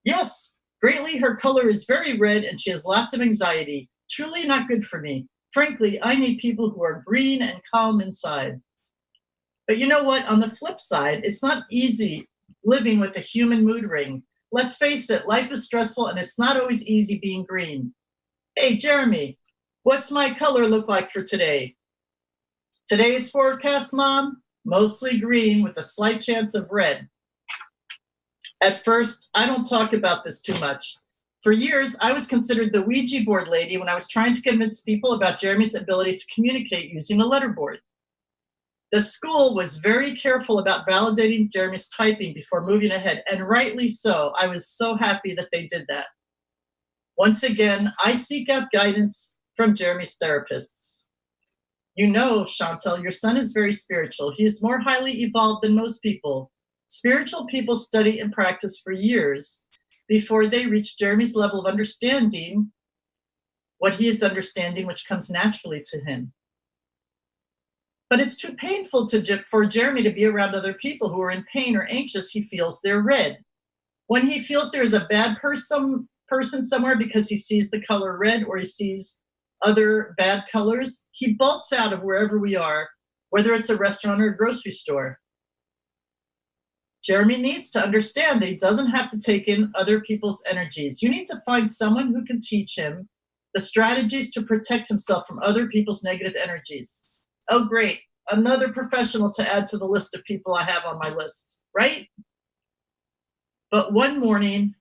Yes, greatly her color is very red and she has lots of anxiety. Truly not good for me. Frankly, I need people who are green and calm inside. But you know what? On the flip side, it's not easy living with a human mood ring. Let's face it, life is stressful and it's not always easy being green. Hey, Jeremy, what's my color look like for today? Today's forecast, Mom, mostly green with a slight chance of red. At first, I don't talk about this too much. For years, I was considered the Ouija board lady when I was trying to convince people about Jeremy's ability to communicate using a letterboard. The school was very careful about validating Jeremy's typing before moving ahead, and rightly so. I was so happy that they did that. Once again, I seek out guidance from Jeremy's therapists. You know, Chantal, your son is very spiritual. He is more highly evolved than most people. Spiritual people study and practice for years before they reach Jeremy's level of understanding what he is understanding, which comes naturally to him. But it's too painful for Jeremy to be around other people who are in pain or anxious. He feels they're red. When he feels there's a bad person somewhere because he sees the color red or he sees other bad colors, he bolts out of wherever we are, whether it's a restaurant or a grocery store. Jeremy needs to understand that he doesn't have to take in other people's energies. You need to find someone who can teach him the strategies to protect himself from other people's negative energies. Oh, great. Another professional to add to the list of people I have on my list, right? But one morning,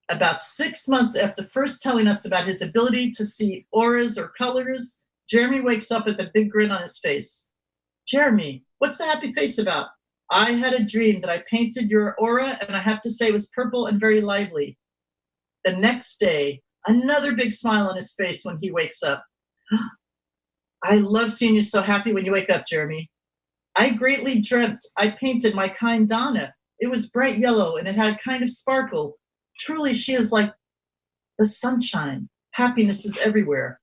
about 6 months after first telling us about his ability to see auras or colors, Jeremy wakes up with a big grin on his face. Jeremy, what's the happy face about? I had a dream that I painted your aura, and I have to say it was purple and very lively. The next day, another big smile on his face when he wakes up. I love seeing you so happy when you wake up, Jeremy. I greatly dreamt I painted my kind Donna. It was bright yellow and it had a kind of sparkle. Truly, she is like the sunshine. Happiness is everywhere.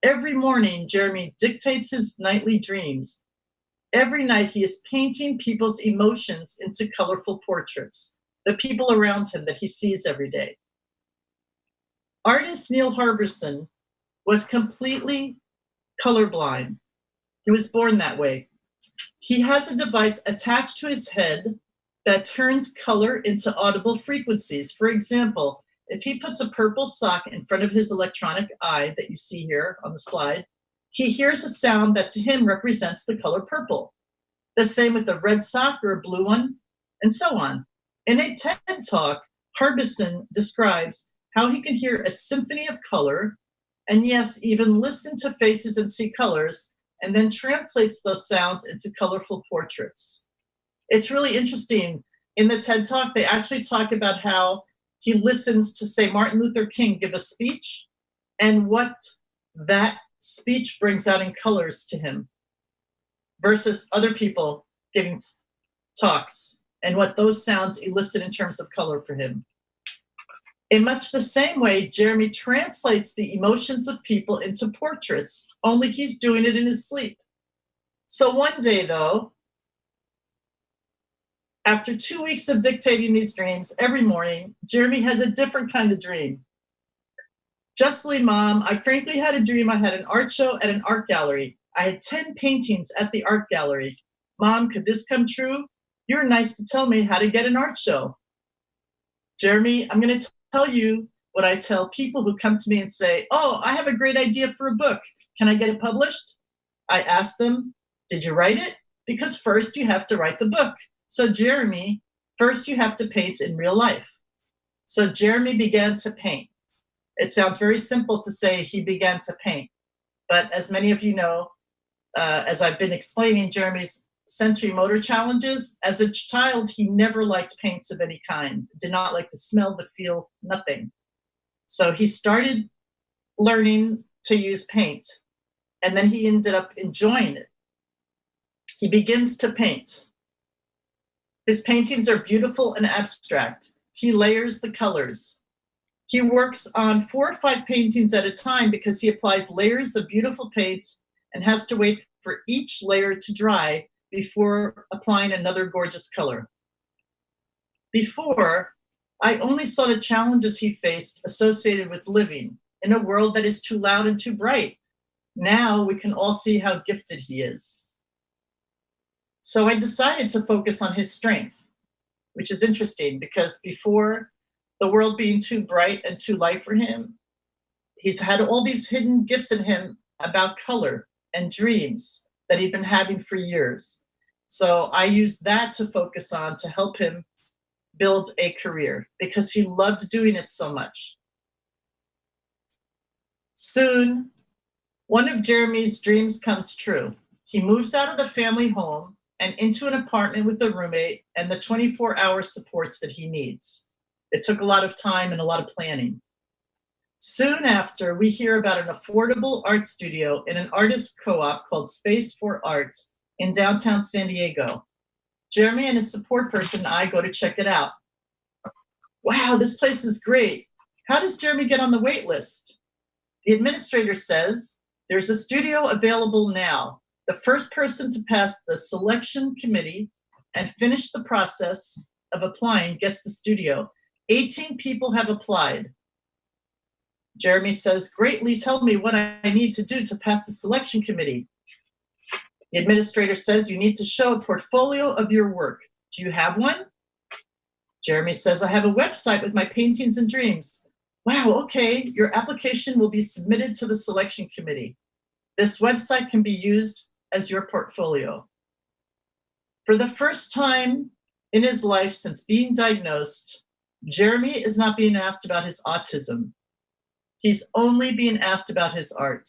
Every morning, Jeremy dictates his nightly dreams. Every night, he is painting people's emotions into colorful portraits, the people around him that he sees every day. Artist Neil Harbison was completely colorblind. He was born that way. He has a device attached to his head that turns color into audible frequencies. For example, if he puts a purple sock in front of his electronic eye that you see here on the slide, he hears a sound that to him represents the color purple. The same with a red sock or a blue one. and so on. In a TED Talk, Harbison describes how he can hear a symphony of color, and yes, even listen to faces and see colors, and then translates those sounds into colorful portraits. It's really interesting. In the TED Talk, they actually talk about how he listens to, say, Martin Luther King give a speech, and what that speech brings out in colors to him versus other people giving talks and what those sounds elicit in terms of color for him. In much the same way, Jeremy translates the emotions of people into portraits, only he's doing it in his sleep. So one day, though, after 2 weeks of dictating these dreams every morning, Jeremy has a different kind of dream. Justly, Mom, I frankly had a dream I had an art show at an art gallery. I had 10 paintings at the art gallery. Mom, could this come true? You're nice to tell me how to get an art show. Jeremy, I'm going to tell you what I tell people who come to me and say, oh, I have a great idea for a book. Can I get it published? I ask them, did you write it? Because first you have to write the book. So Jeremy, first you have to paint in real life. So Jeremy began to paint. It sounds very simple to say he began to paint. But as many of you know, as I've been explaining Jeremy's sensory motor challenges, as a child, he never liked paints of any kind, did not like the smell, the feel, nothing. So he started learning to use paint, and then he ended up enjoying it. He begins to paint. His paintings are beautiful and abstract. He layers the colors. He works on 4 or 5 paintings at a time because he applies layers of beautiful paint and has to wait for each layer to dry before applying another gorgeous color. Before, I only saw the challenges he faced associated with living in a world that is too loud and too bright. Now we can all see how gifted he is. So I decided to focus on his strength, which is interesting because before, the world being too bright and too light for him, he's had all these hidden gifts in him about color and dreams that he'd been having for years. So I used that to focus on to help him build a career because he loved doing it so much. Soon, one of Jeremy's dreams comes true. He moves out of the family home and into an apartment with a roommate and the 24-hour supports that he needs. It took a lot of time and a lot of planning. Soon after, we hear about an affordable art studio in an artist co-op called Space for Art in downtown San Diego. Jeremy and his support person and I go to check it out. Wow, this place is great. How does Jeremy get on the wait list? The administrator says, there's a studio available now. The first person to pass the selection committee and finish the process of applying gets the studio. 18 people have applied. Jeremy says, greatly, tell me what I need to do to pass the selection committee. The administrator says, you need to show a portfolio of your work. Do you have one? Jeremy says, I have a website with my paintings and dreams. Wow, okay, your application will be submitted to the selection committee. This website can be used as your portfolio. For the first time in his life since being diagnosed, Jeremy is not being asked about his autism. He's only being asked about his art.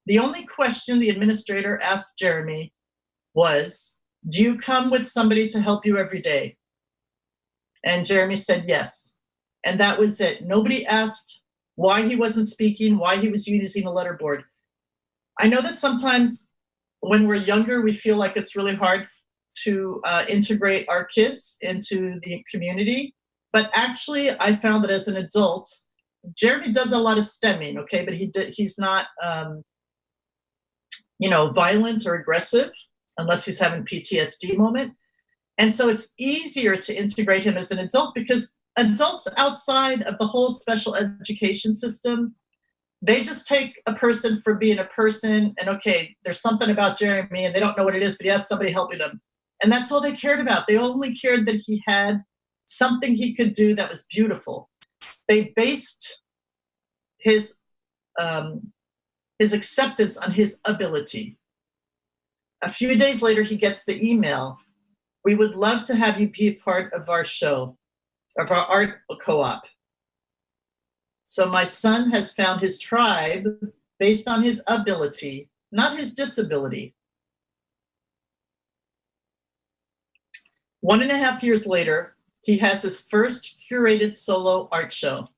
The only question the administrator asked Jeremy was, do you come with somebody to help you every day? And Jeremy said yes. And that was it. Nobody asked why he wasn't speaking, why he was using a letterboard. I know that sometimes when we're younger, we feel like it's really hard to integrate our kids into the community. But actually, I found that as an adult, Jeremy does a lot of stemming, okay? But he's not, violent or aggressive unless he's having PTSD moment. And so it's easier to integrate him as an adult because adults outside of the whole special education system, they just take a person for being a person and okay, there's something about Jeremy and they don't know what it is, but he has somebody helping him. And that's all they cared about. They only cared that he had something he could do that was beautiful. They based his acceptance on his ability. A few days later, he gets the email We would love to have you be a part of our show, of our art co-op. So my son has found his tribe based on his ability, not his disability. 1.5 years later, he has his first curated solo art show.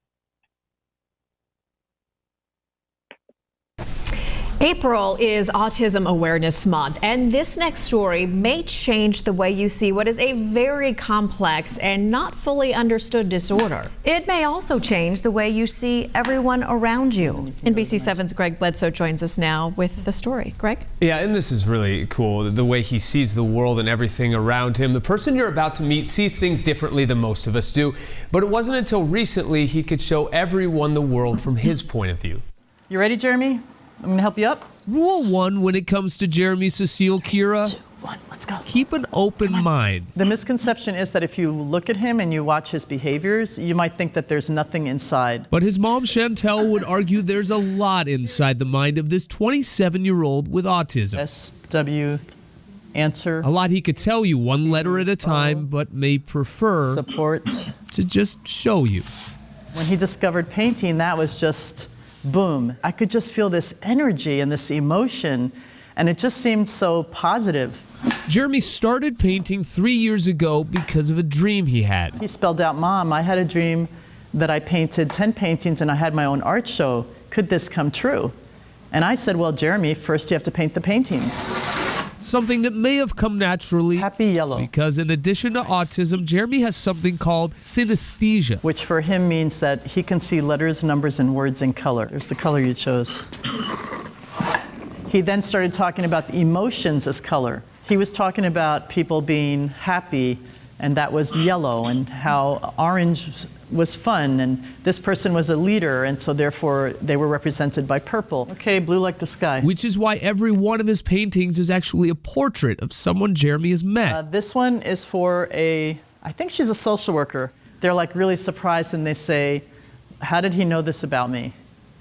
April is Autism Awareness Month, and this next story may change the way you see what is a very complex and not fully understood disorder. It may also change the way you see everyone around you. NBC7's Greg Bledsoe joins us now with the story. Greg? Yeah, and this is really cool, the way he sees the world and everything around him. The person you're about to meet sees things differently than most of us do, but it wasn't until recently he could show everyone the world from his point of view. You ready, Jeremy? I'm going to help you up. Rule 1 when it comes to Chantal Sicile-Kira, 2, 1, let's go. Keep an open mind. The misconception is that if you look at him and you watch his behaviors, you might think that there's nothing inside. But his mom, Chantal, would argue there's a lot inside the mind of this 27-year-old with autism. SW answer. A lot he could tell you one letter at a time, but may prefer support to just show you. When he discovered painting, that was just boom. I could just feel this energy and this emotion, and it just seemed so positive. Jeremy started painting 3 years ago because of a dream he had. He spelled out, Mom, I had a dream that I painted 10 paintings and I had my own art show. Could this come true? And I said, well, Jeremy, first you have to paint the paintings. Something that may have come naturally. Happy yellow. Because in addition to autism, Jeremy has something called synesthesia, which for him means that he can see letters, numbers, and words in color. There's the color you chose. He then started talking about the emotions as color. He was talking about people being happy, and that was yellow, and how orange was fun, and this person was a leader, and so therefore they were represented by purple. Okay, blue like the sky. Which is why every one of his paintings is actually a portrait of someone Jeremy has met. This one is for I think she's a social worker. They're like really surprised and they say, how did he know this about me?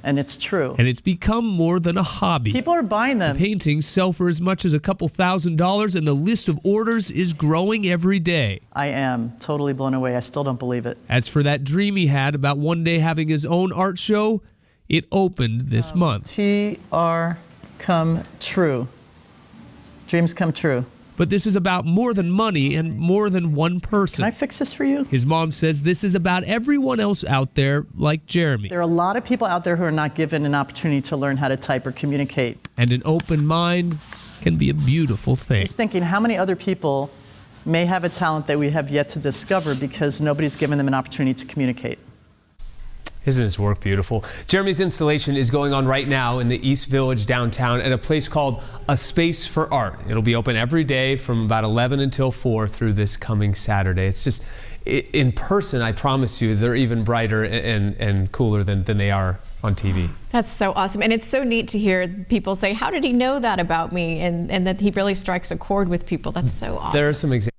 And it's true. And it's become more than a hobby. People are buying them. The paintings sell for as much as a couple $1,000s, and the list of orders is growing every day. I am totally blown away. I still don't believe it. As for that dream he had about one day having his own art show, it opened this month. TR come true. Dreams come true. But this is about more than money and more than one person. Can I fix this for you? His mom says this is about everyone else out there like Jeremy. There are a lot of people out there who are not given an opportunity to learn how to type or communicate. And an open mind can be a beautiful thing. He's thinking, how many other people may have a talent that we have yet to discover because nobody's given them an opportunity to communicate? Isn't his work beautiful? Jeremy's installation is going on right now in the East Village downtown at a place called A Space for Art. It'll be open every day from about 11 until 4 through this coming Saturday. It's just, in person, I promise you, they're even brighter and cooler than they are on TV. That's so awesome. And it's so neat to hear people say, how did he know that about me? And that he really strikes a chord with people. That's so awesome. There are some examples.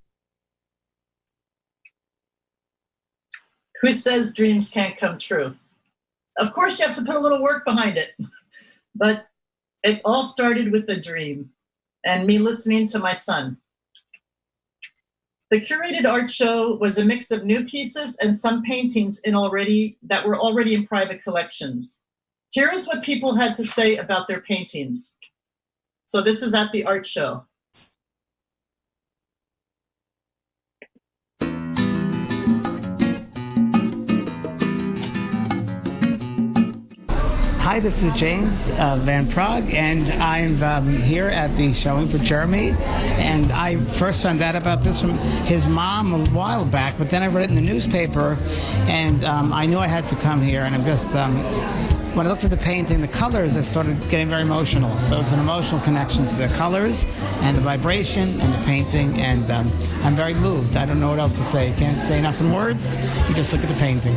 Who says dreams can't come true? Of course, you have to put a little work behind it. But it all started with a dream and me listening to my son. The curated art show was a mix of new pieces and some paintings that were already in private collections. Here is what people had to say about their paintings. So this is at the art show. Hi, this is James Van Prague, and I'm here at the showing for Jeremy. And I first found out about this from his mom a while back, but then I read it in the newspaper, and I knew I had to come here. And I'm just, when I looked at the painting, the colors, I started getting very emotional. So it's an emotional connection to the colors and the vibration and the painting, and I'm very moved. I don't know what else to say. Can't say enough in words. You just look at the painting.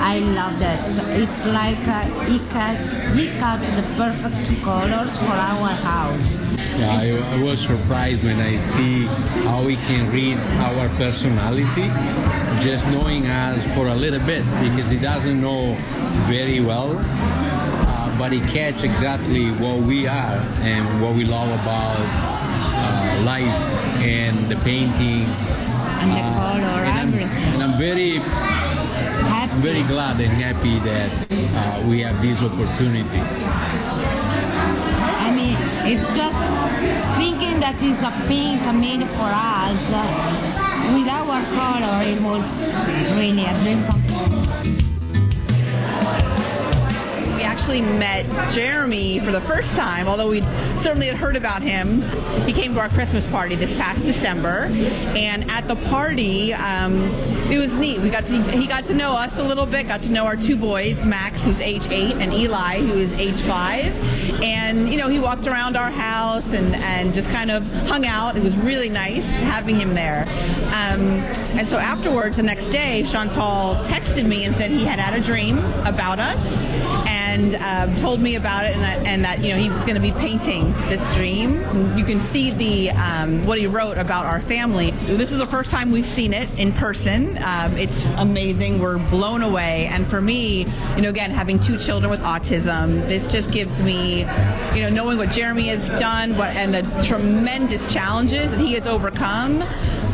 I love that. It's like he catch the perfect colors for our house. Yeah, I was surprised when I see how he can read our personality, just knowing us for a little bit, because he doesn't know very well. but he catch exactly what we are and what we love about life and the painting. And the color, everything. And I'm very glad and happy that we have this opportunity. I mean, it's just thinking that it's a paint made for us. With our color, it was really a dream come true. We actually met Jeremy for the first time, although we certainly had heard about him. He came to our Christmas party this past December, and at the party, it was neat. He got to know us a little bit, got to know our two boys, Max, who's age 8, and Eli, who is age 5. And, he walked around our house and just kind of hung out. It was really nice having him there. And so afterwards, the next day, Chantal texted me and said he had a dream about us, and told me about it, and that he was going to be painting this dream. You can see the what he wrote about our family. This is the first time we've seen it in person. It's amazing. We're blown away. And for me, again, having 2 children with autism, this just gives me, knowing what Jeremy has done, and the tremendous challenges that he has overcome.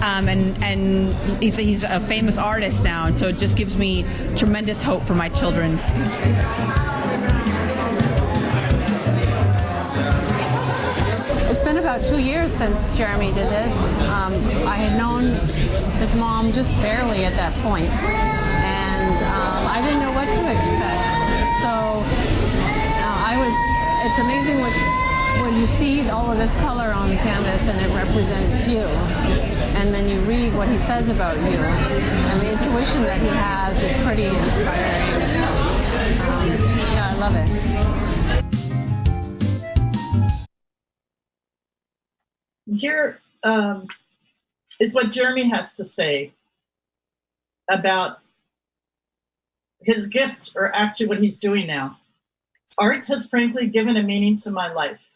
And he's a famous artist now, and so it just gives me tremendous hope for my children's future. It's been about 2 years since Jeremy did this. I had known his mom just barely at that point, and I didn't know what to expect. So it's amazing when you see all of this color on the canvas and it represents you, and then you read what he says about you, and the intuition that he has is pretty inspiring. I love it. Here is what Jeremy has to say about his gift, or actually what he's doing now. Art has frankly given a meaning to my life.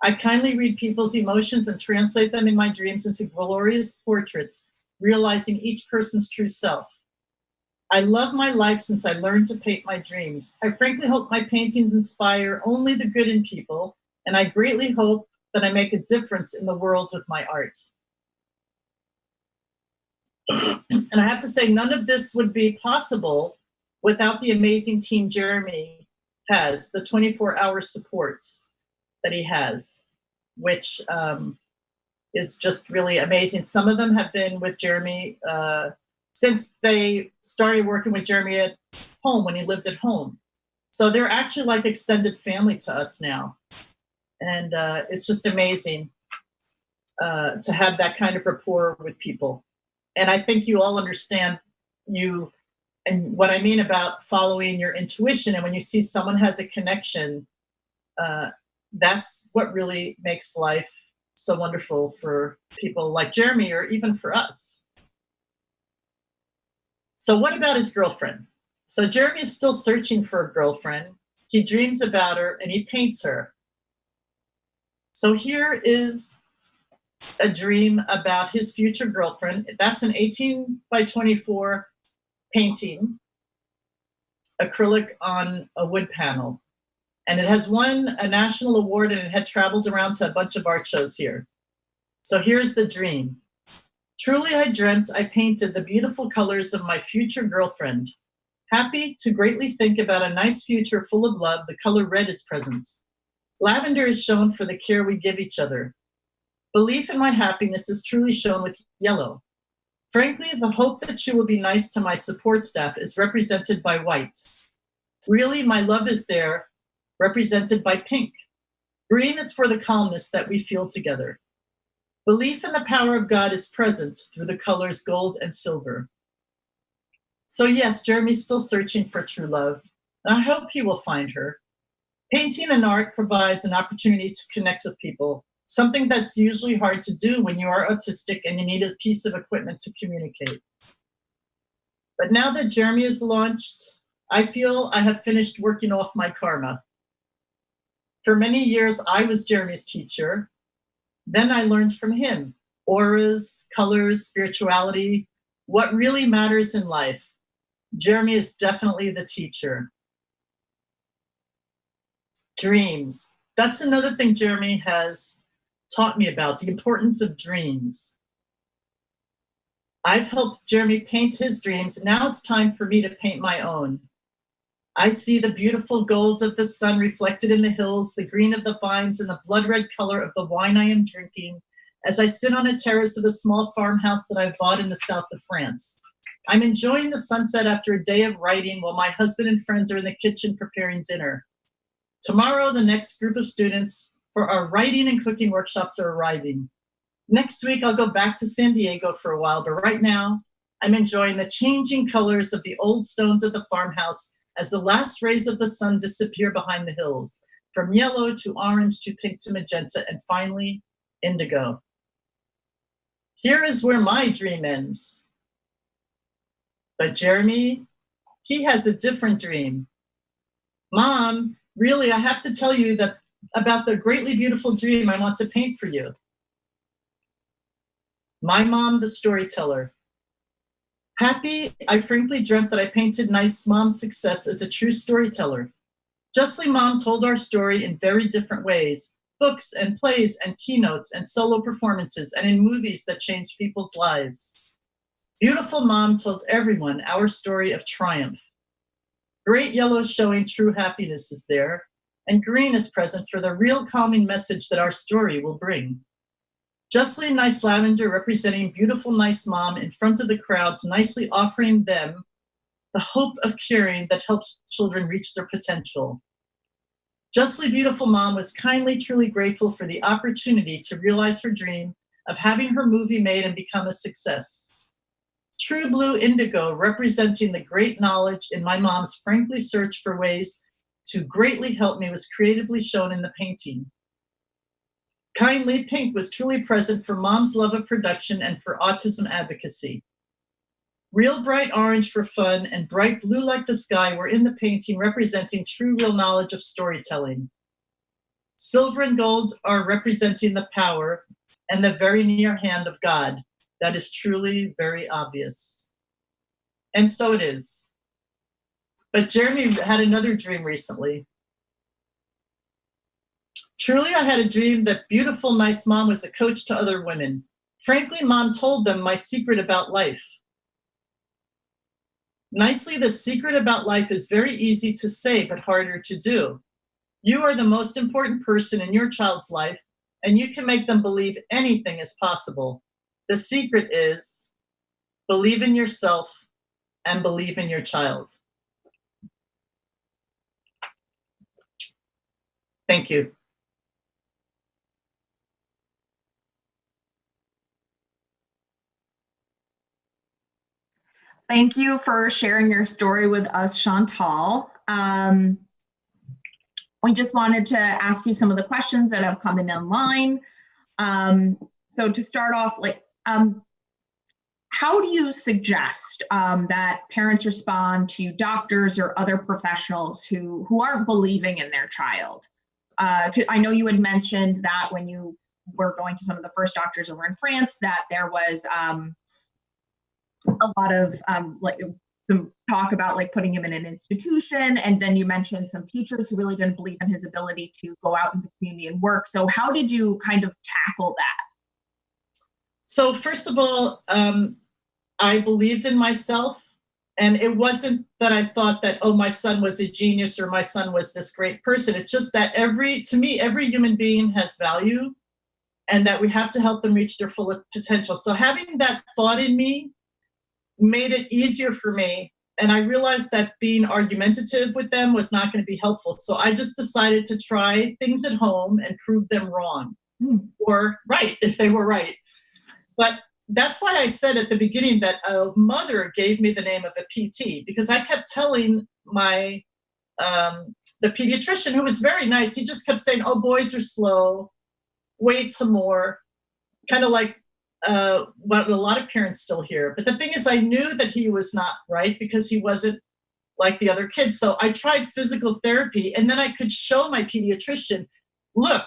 I kindly read people's emotions and translate them in my dreams into glorious portraits, realizing each person's true self. I love my life since I learned to paint my dreams. I frankly hope my paintings inspire only the good in people, and I greatly hope that I make a difference in the world with my art. And I have to say, none of this would be possible without the amazing team Jeremy has, the 24-hour supports that he has, which is just really amazing. Some of them have been with Jeremy since they started working with Jeremy at home, when he lived at home. So they're actually like extended family to us now. And it's just amazing to have that kind of rapport with people. And I think you all understand and what I mean about following your intuition. And when you see someone has a connection, that's what really makes life so wonderful for people like Jeremy, or even for us. So what about his girlfriend? So Jeremy is still searching for a girlfriend. He dreams about her and he paints her. So here is a dream about his future girlfriend. That's an 18 by 24 painting, acrylic on a wood panel. And it has won a national award, and it had traveled around to a bunch of art shows here. So here's the dream. Truly I dreamt I painted the beautiful colors of my future girlfriend. Happy to greatly think about a nice future full of love, the color red is present. Lavender is shown for the care we give each other. Belief in my happiness is truly shown with yellow. Frankly, the hope that she will be nice to my support staff is represented by white. Really, my love is there, represented by pink. Green is for the calmness that we feel together. Belief in the power of God is present through the colors gold and silver. So yes, Jeremy's still searching for true love, and I hope he will find her. Painting and art provides an opportunity to connect with people, something that's usually hard to do when you are autistic and you need a piece of equipment to communicate. But now that Jeremy is launched, I feel I have finished working off my karma. For many years, I was Jeremy's teacher. Then I learned from him, auras, colors, spirituality, what really matters in life. Jeremy is definitely the teacher. Dreams. That's another thing Jeremy has taught me about, the importance of dreams. I've helped Jeremy paint his dreams. Now it's time for me to paint my own. I see the beautiful gold of the sun reflected in the hills, the green of the vines, and the blood red color of the wine I am drinking as I sit on a terrace of a small farmhouse that I bought in the south of France. I'm enjoying the sunset after a day of writing while my husband and friends are in the kitchen preparing dinner. Tomorrow, the next group of students for our writing and cooking workshops are arriving. Next week, I'll go back to San Diego for a while, but right now, I'm enjoying the changing colors of the old stones of the farmhouse as the last rays of the sun disappear behind the hills, from yellow to orange to pink to magenta, and finally, indigo. Here is where my dream ends. But Jeremy, he has a different dream. Mom, really, I have to tell you that about the greatly beautiful dream I want to paint for you. My mom, the storyteller. Happy, I frankly dreamt that I painted nice mom's success as a true storyteller. Justly, mom told our story in very different ways, books and plays and keynotes and solo performances and in movies that changed people's lives. Beautiful mom told everyone our story of triumph. Great yellow showing true happiness is there, and green is present for the real calming message that our story will bring. Justly nice lavender representing beautiful nice mom in front of the crowds, nicely offering them the hope of caring that helps children reach their potential. Justly beautiful mom was kindly, truly grateful for the opportunity to realize her dream of having her movie made and become a success. True blue indigo representing the great knowledge in my mom's frankly search for ways to greatly help me was creatively shown in the painting. Kindly pink was truly present for mom's love of production and for autism advocacy. Real bright orange for fun and bright blue like the sky were in the painting representing true real knowledge of storytelling. Silver and gold are representing the power and the very near hand of God. That is truly very obvious. And so it is. But Jeremy had another dream recently. Truly, I had a dream that beautiful, nice mom was a coach to other women. Frankly, mom told them my secret about life. Nicely, the secret about life is very easy to say, but harder to do. You are the most important person in your child's life, and you can make them believe anything is possible. The secret is believe in yourself and believe in your child. Thank you. Thank you for sharing your story with us, Chantal. We just wanted to ask you some of the questions that have come in online. So to start off, how do you suggest that parents respond to doctors or other professionals who aren't believing in their child? I know you had mentioned that when you were going to some of the first doctors over in France, that there was a lot of some talk about putting him in an institution, and then you mentioned some teachers who really didn't believe in his ability to go out in the community and work. So how did you kind of tackle that? So first of all, I believed in myself, and it wasn't that I thought that, oh, my son was a genius or my son was this great person. It's just that to me, every human being has value and that we have to help them reach their full potential. So having that thought in me made it easier for me. And I realized that being argumentative with them was not going to be helpful. So I just decided to try things at home and prove them wrong or right if they were right. But that's why I said at the beginning that a mother gave me the name of a PT, because I kept telling my the pediatrician, who was very nice, he just kept saying, oh, boys are slow, wait some more, kind of like what a lot of parents still hear. But the thing is, I knew that he was not right because he wasn't like the other kids. So I tried physical therapy, and then I could show my pediatrician, look,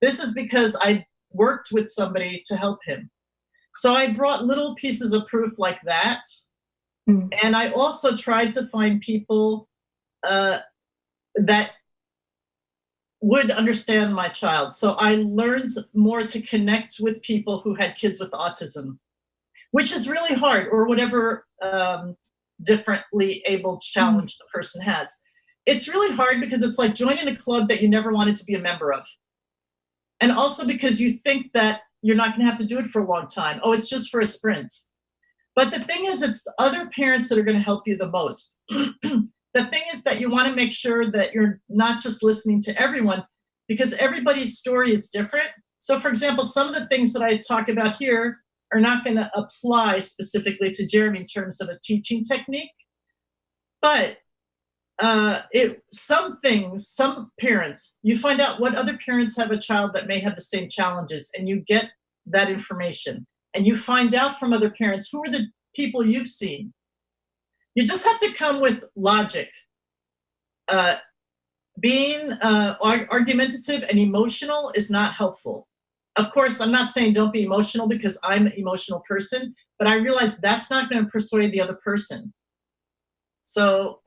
this is because I worked with somebody to help him. So I brought little pieces of proof like that. And I also tried to find people that would understand my child. So I learned more to connect with people who had kids with autism, which is really hard, or whatever differently abled challenge the person has. It's really hard because it's like joining a club that you never wanted to be a member of. And also because you think that you're not going to have to do it for a long time. Oh, it's just for a sprint. But the thing is, it's the other parents that are going to help you the most. The thing is that you want to make sure that you're not just listening to everyone, because everybody's story is different. So for example, some of the things that I talk about here are not going to apply specifically to Jeremy in terms of a teaching technique. But some parents, you find out what other parents have a child that may have the same challenges, and you get that information. And you find out from other parents who are the people you've seen. You just have to come with logic. Being argumentative and emotional is not helpful. Of course, I'm not saying don't be emotional because I'm an emotional person, but I realize that's not going to persuade the other person. So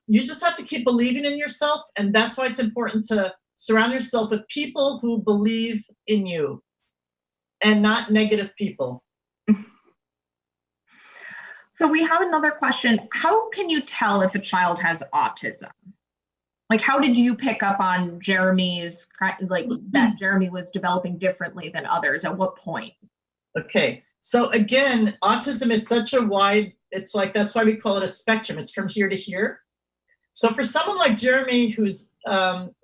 you just have to keep believing in yourself, and that's why it's important to surround yourself with people who believe in you and not negative people. So we have another question. How can you tell if a child has autism? Like, how did you pick up on Jeremy's, like that Jeremy was developing differently than others? At what point? Okay. So again, autism is such a wide, it's like, that's why we call it a spectrum. It's from here to here. So for someone like Jeremy, who's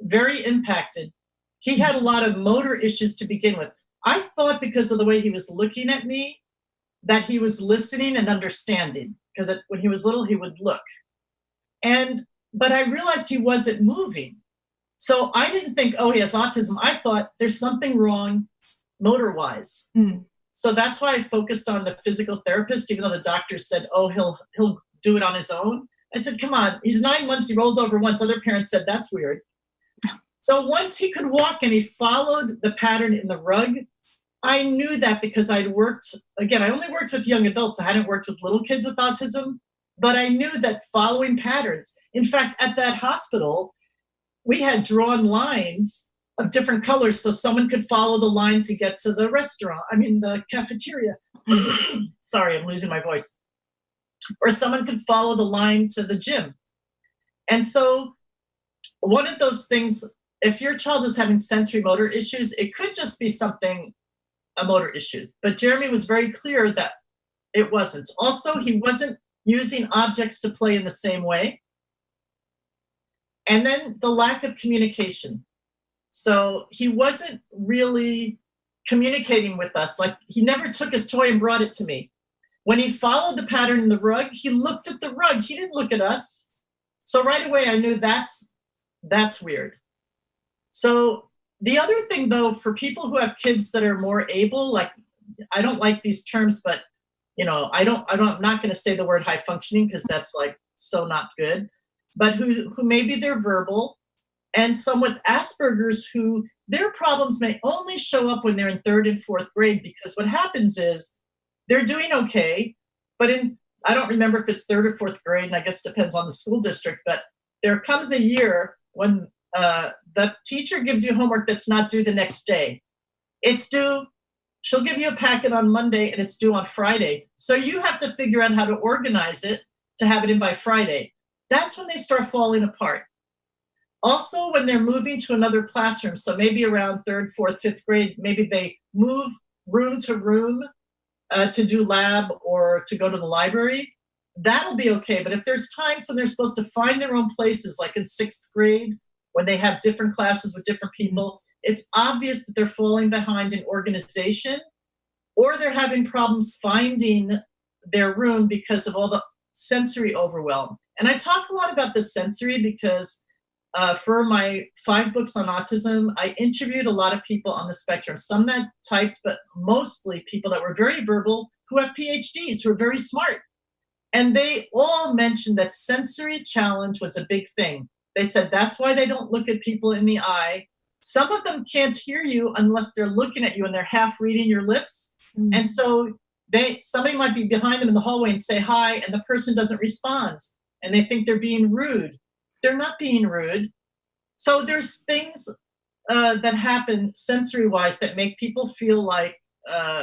very impacted, he had a lot of motor issues to begin with. I thought because of the way he was looking at me, that he was listening and understanding, because when he was little, he would look. But I realized he wasn't moving. So I didn't think, oh, he has autism. I thought there's something wrong motor-wise. So that's why I focused on the physical therapist, even though the doctor said, oh, he'll do it on his own. I said, come on, he's 9 months, he rolled over once. Other parents said, that's weird. So once he could walk and he followed the pattern in the rug, I knew that because I'd worked, again, I only worked with young adults. I hadn't worked with little kids with autism, but I knew that following patterns. In fact, at that hospital, we had drawn lines of different colors so someone could follow the line to get to the the cafeteria. Sorry, I'm losing my voice. Or someone could follow the line to the gym. And so one of those things, if your child is having sensory motor issues, it could just be motor issues. But Jeremy was very clear that it wasn't. Also, he wasn't using objects to play in the same way. And then the lack of communication. So he wasn't really communicating with us. Like, he never took his toy and brought it to me. When he followed the pattern in the rug, he looked at the rug. He didn't look at us. So right away, I knew that's weird. So the other thing, though, for people who have kids that are more able, like, I don't like these terms, but I'm not going to say the word high functioning because that's like so not good, but who maybe they're verbal, and some with Asperger's who their problems may only show up when they're in 3rd and 4th grade, because what happens is they're doing okay, but I don't remember if it's 3rd or 4th grade, and I guess it depends on the school district, but there comes a year when the teacher gives you homework that's not due the next day. It's due, she'll give you a packet on Monday and it's due on Friday. So you have to figure out how to organize it to have it in by Friday. That's when they start falling apart. Also, when they're moving to another classroom, so maybe around 3rd, 4th, 5th grade, maybe they move room to room to do lab or to go to the library, that'll be okay. But if there's times when they're supposed to find their own places, like in 6th grade, when they have different classes with different people, it's obvious that they're falling behind in organization, or they're having problems finding their room because of all the sensory overwhelm. And I talk a lot about the sensory because for my 5 books on autism, I interviewed a lot of people on the spectrum, some that typed, but mostly people that were very verbal, who have PhDs, who are very smart. And they all mentioned that sensory challenge was a big thing. They said that's why they don't look at people in the eye. Some of them can't hear you unless they're looking at you and they're half reading your lips. And so somebody might be behind them in the hallway and say hi, and the person doesn't respond, and they think they're being rude. They're not being rude. So there's things that happen sensory-wise that make people feel like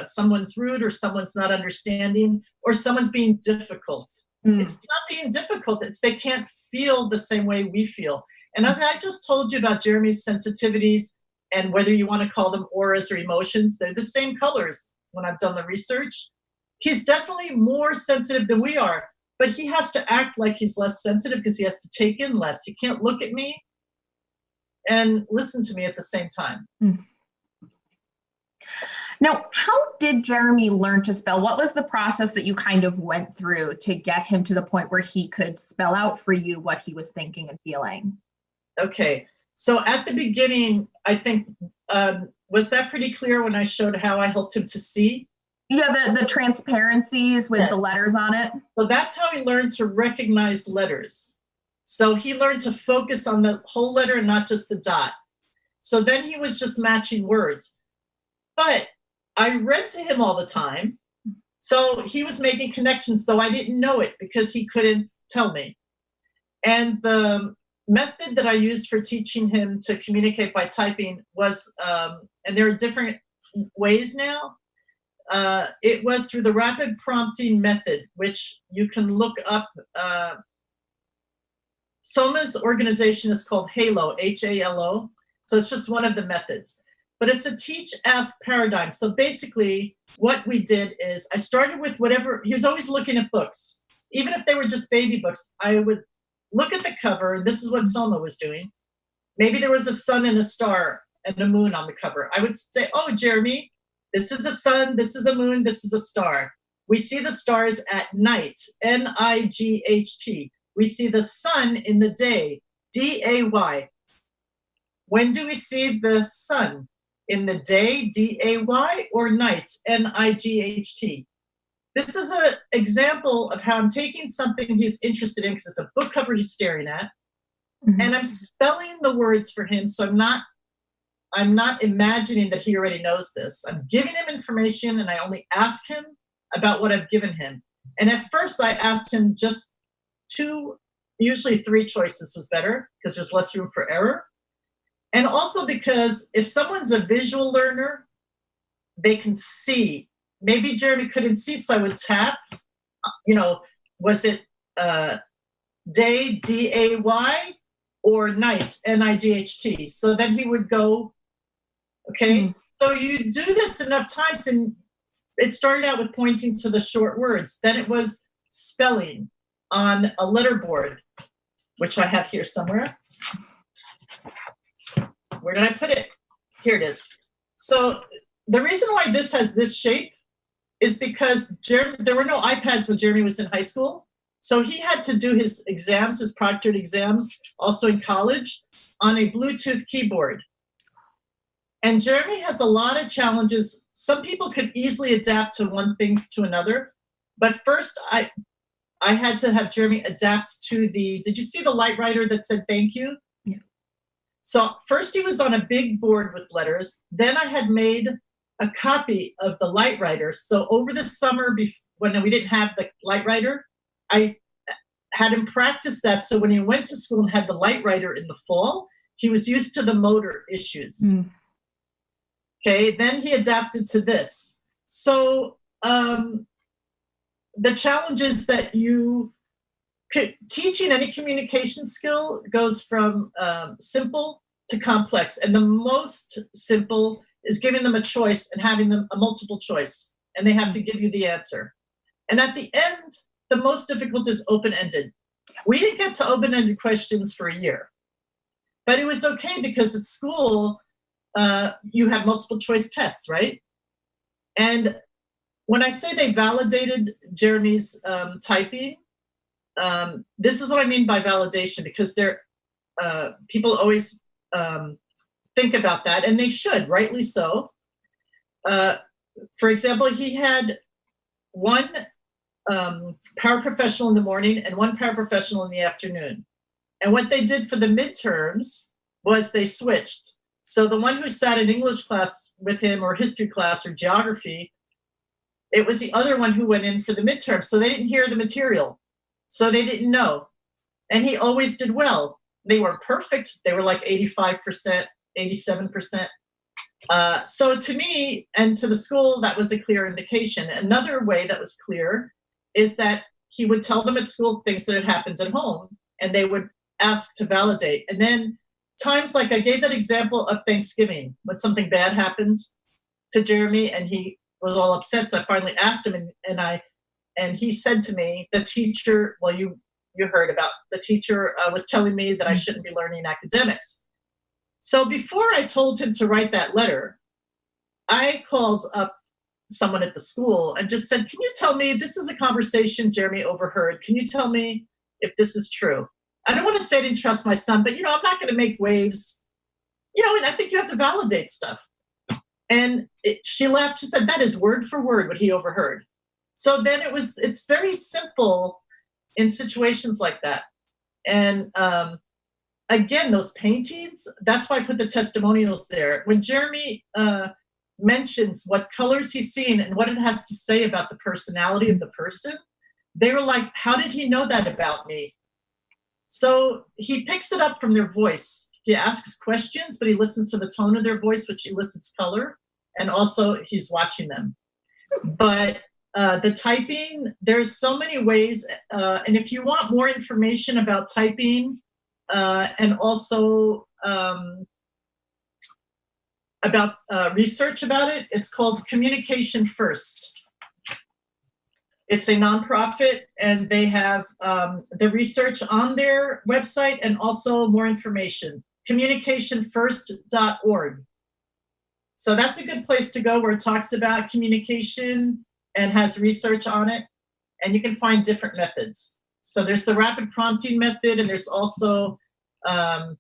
someone's rude or someone's not understanding or someone's being difficult. It's not being difficult. It's they can't feel the same way we feel. And as I just told you about Jeremy's sensitivities and whether you want to call them auras or emotions, they're the same colors when I've done the research. He's definitely more sensitive than we are, but he has to act like he's less sensitive because he has to take in less. He can't look at me and listen to me at the same time. Now, how did Jeremy learn to spell? What was the process that you kind of went through to get him to the point where he could spell out for you what he was thinking and feeling? Okay, so at the beginning, I think, was that pretty clear when I showed how I helped him to see? Yeah, the transparencies with the letters on it. So that's how he learned to recognize letters. So he learned to focus on the whole letter and not just the dot. So then he was just matching words. But I read to him all the time. So he was making connections, though I didn't know it because he couldn't tell me. And the method that I used for teaching him to communicate by typing was, and there are different ways now, it was through the rapid prompting method, which you can look up. Soma's organization is called HALO, H-A-L-O. So it's just one of the methods. But it's a teach-ask paradigm. So basically, what we did is I started with whatever, he was always looking at books. Even if they were just baby books, I would look at the cover, and this is what Soma was doing. Maybe there was a sun and a star and a moon on the cover. I would say, oh, Jeremy, this is a sun, this is a moon, this is a star. We see the stars at night, N-I-G-H-T. We see the sun in the day, D-A-Y. When do we see the sun? In the day, D-A-Y, or night, N-I-G-H-T. This is an example of how I'm taking something he's interested in because it's a book cover he's staring at, and I'm spelling the words for him. So I'm not imagining that he already knows this. I'm giving him information, and I only ask him about what I've given him. And at first, I asked him just 2, usually 3 choices was better because there's less room for error. And also because if someone's a visual learner, they can see. Maybe Jeremy couldn't see, so I would tap, was it day, D-A-Y, or night, N-I-G-H-T? So then he would go, okay? So you do this enough times, and it started out with pointing to the short words. Then it was spelling on a letterboard, which I have here somewhere. Where did I put it? Here it is. So the reason why this has this shape is because there were no iPads when Jeremy was in high school. So he had to do his exams, his proctored exams, also in college, on a Bluetooth keyboard. And Jeremy has a lot of challenges. Some people could easily adapt to one thing to another. But first, I had to have Jeremy adapt to did you see the light writer that said thank you? Yeah. So first he was on a big board with letters. Then I had made a copy of the light writer. So over the summer, when we didn't have the light writer, I had him practice that. So when he went to school and had the light writer in the fall, he was used to the motor issues. Okay, then he adapted to this. So the challenge is that teaching any communication skill goes from simple to complex. And the most simple is giving them a choice and having them a multiple choice, and they have to give you the answer. And at the end, the most difficult is open-ended. We didn't get to open-ended questions for a year, but it was okay because at school, you have multiple choice tests, right? And when I say they validated Jeremy's typing, this is what I mean by validation, because people always think about that, and they should, rightly so. For example, he had one paraprofessional in the morning and one paraprofessional in the afternoon. And what they did for the midterms was they switched. So the one who sat in English class with him, or history class, or geography, it was the other one who went in for the midterm. So they didn't hear the material. So they didn't know. And he always did well. They weren't perfect. They were like 85%, 87%. So to me and to the school, that was a clear indication. Another way that was clear is that he would tell them at school things that had happened at home, and they would ask to validate. And then times like I gave that example of Thanksgiving, when something bad happened to Jeremy and he was all upset. So I finally asked him, and he said to me, the teacher, well, you heard about the teacher was telling me that I shouldn't be learning academics. So before I told him to write that letter, I called up someone at the school and just said, can you tell me, this is a conversation Jeremy overheard. Can you tell me if this is true? I don't want to say I didn't trust my son, but, I'm not going to make waves, and I think you have to validate stuff. And she laughed. She said, that is word for word what he overheard. So then it's very simple in situations like that. And again, those paintings, that's why I put the testimonials there. When Jeremy mentions what colors he's seen and what it has to say about the personality of the person, they were like, how did he know that about me? So he picks it up from their voice. He asks questions, but he listens to the tone of their voice, which elicits color, and also he's watching them. But the typing, there's so many ways, and if you want more information about typing and also about research about it, it's called Communication First. It's a nonprofit, and they have the research on their website and also more information, communicationfirst.org. So that's a good place to go, where it talks about communication and has research on it, and you can find different methods. So there's the rapid prompting method, and there's also, I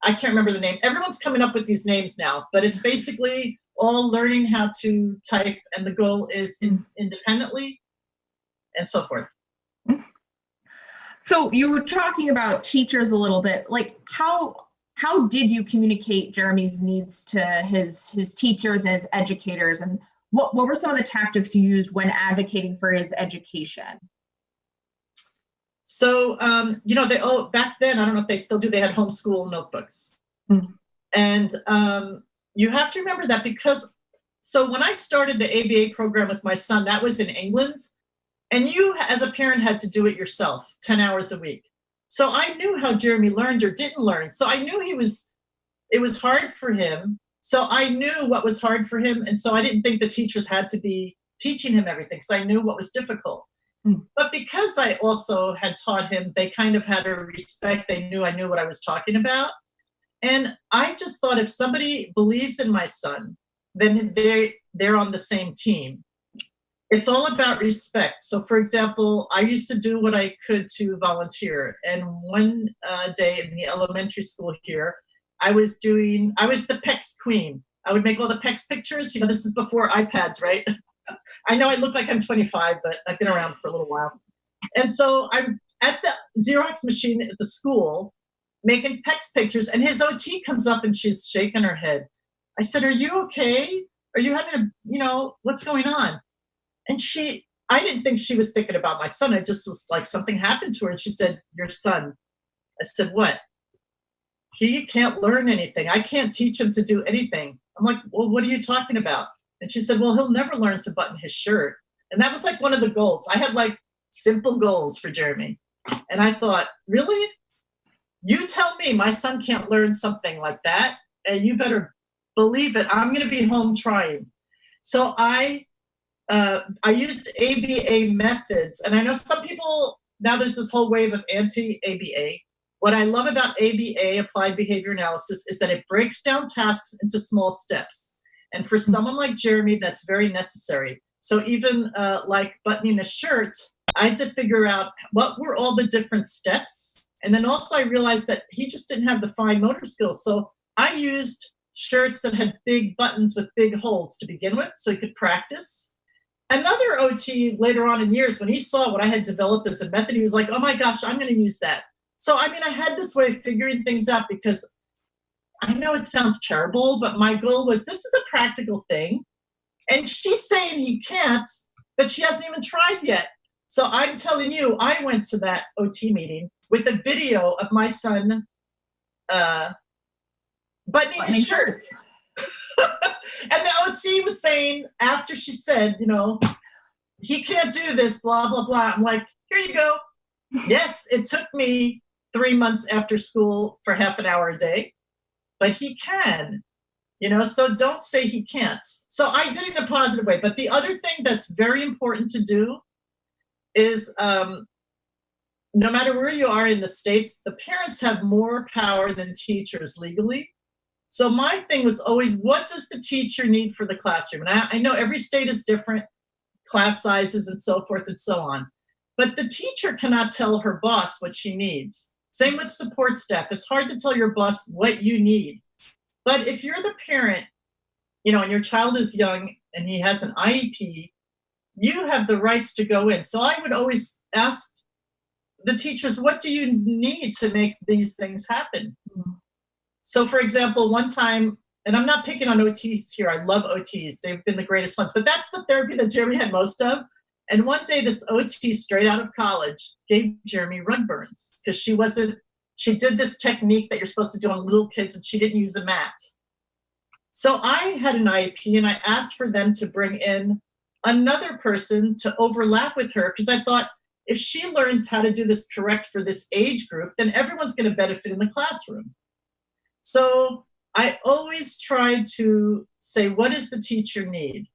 can't remember the name. Everyone's coming up with these names now, but it's basically all learning how to type, and the goal is independently and so forth. So you were talking about teachers a little bit, like how did you communicate Jeremy's needs to his teachers and his educators, and what were some of the tactics you used when advocating for his education? So, back then, I don't know if they still do, they had homeschool notebooks. Mm-hmm. And you have to remember that so when I started the ABA program with my son, that was in England, and you as a parent had to do it yourself, 10 hours a week. So I knew how Jeremy learned or didn't learn. So I knew it was hard for him. So I knew what was hard for him. And so I didn't think the teachers had to be teaching him everything, because I knew what was difficult. But because I also had taught him, they kind of had a respect. They knew I knew what I was talking about. And I just thought, if somebody believes in my son, then they're on the same team. It's all about respect. So, for example, I used to do what I could to volunteer. And one day in the elementary school here, I was the PEX queen. I would make all the PEX pictures. This is before iPads, right? I know I look like I'm 25, but I've been around for a little while. And so I'm at the Xerox machine at the school making PEX pictures, and his OT comes up and she's shaking her head. I said, are you okay? Are you having what's going on? And I didn't think she was thinking about my son. It just was like something happened to her. And she said, your son. I said, what? He can't learn anything. I can't teach him to do anything. I'm like, well, what are you talking about? And she said, well, he'll never learn to button his shirt. And that was like one of the goals. I had like simple goals for Jeremy. And I thought, really? You tell me my son can't learn something like that, and you better believe it. I'm going to be home trying. So I used ABA methods. And I know some people, now there's this whole wave of anti-ABA. What I love about ABA, Applied Behavior Analysis, is that it breaks down tasks into small steps. And for someone like Jeremy, that's very necessary. So even like buttoning a shirt, I had to figure out what were all the different steps. And then also I realized that he just didn't have the fine motor skills. So I used shirts that had big buttons with big holes to begin with, so he could practice. Another OT later on in years, when he saw what I had developed as a method, he was like, oh my gosh, I'm going to use that. So, I had this way of figuring things out, because I know it sounds terrible, but my goal was, this is a practical thing. And she's saying he can't, but she hasn't even tried yet. So I'm telling you, I went to that OT meeting with a video of my son buttoning shirts. And the OT was saying, after she said, he can't do this, blah, blah, blah. I'm like, here you go. Yes, it took me 3 months after school for half an hour a day, but he can, so don't say he can't. So I did it in a positive way. But the other thing that's very important to do is no matter where you are in the States, the parents have more power than teachers legally. So my thing was always, what does the teacher need for the classroom? And I know every state is different, class sizes and so forth and so on. But the teacher cannot tell her boss what she needs. Same with support staff. It's hard to tell your boss what you need. But if you're the parent, and your child is young and he has an IEP, you have the rights to go in. So I would always ask the teachers, what do you need to make these things happen? So for example, one time, and I'm not picking on OTs here, I love OTs, they've been the greatest ones, but that's the therapy that Jeremy had most of. And one day this OT straight out of college gave Jeremy rug burns because she did this technique that you're supposed to do on little kids and she didn't use a mat. So I had an IEP and I asked for them to bring in another person to overlap with her because I thought if she learns how to do this correct for this age group, then everyone's going to benefit in the classroom. So I always tried to say, what does the teacher need?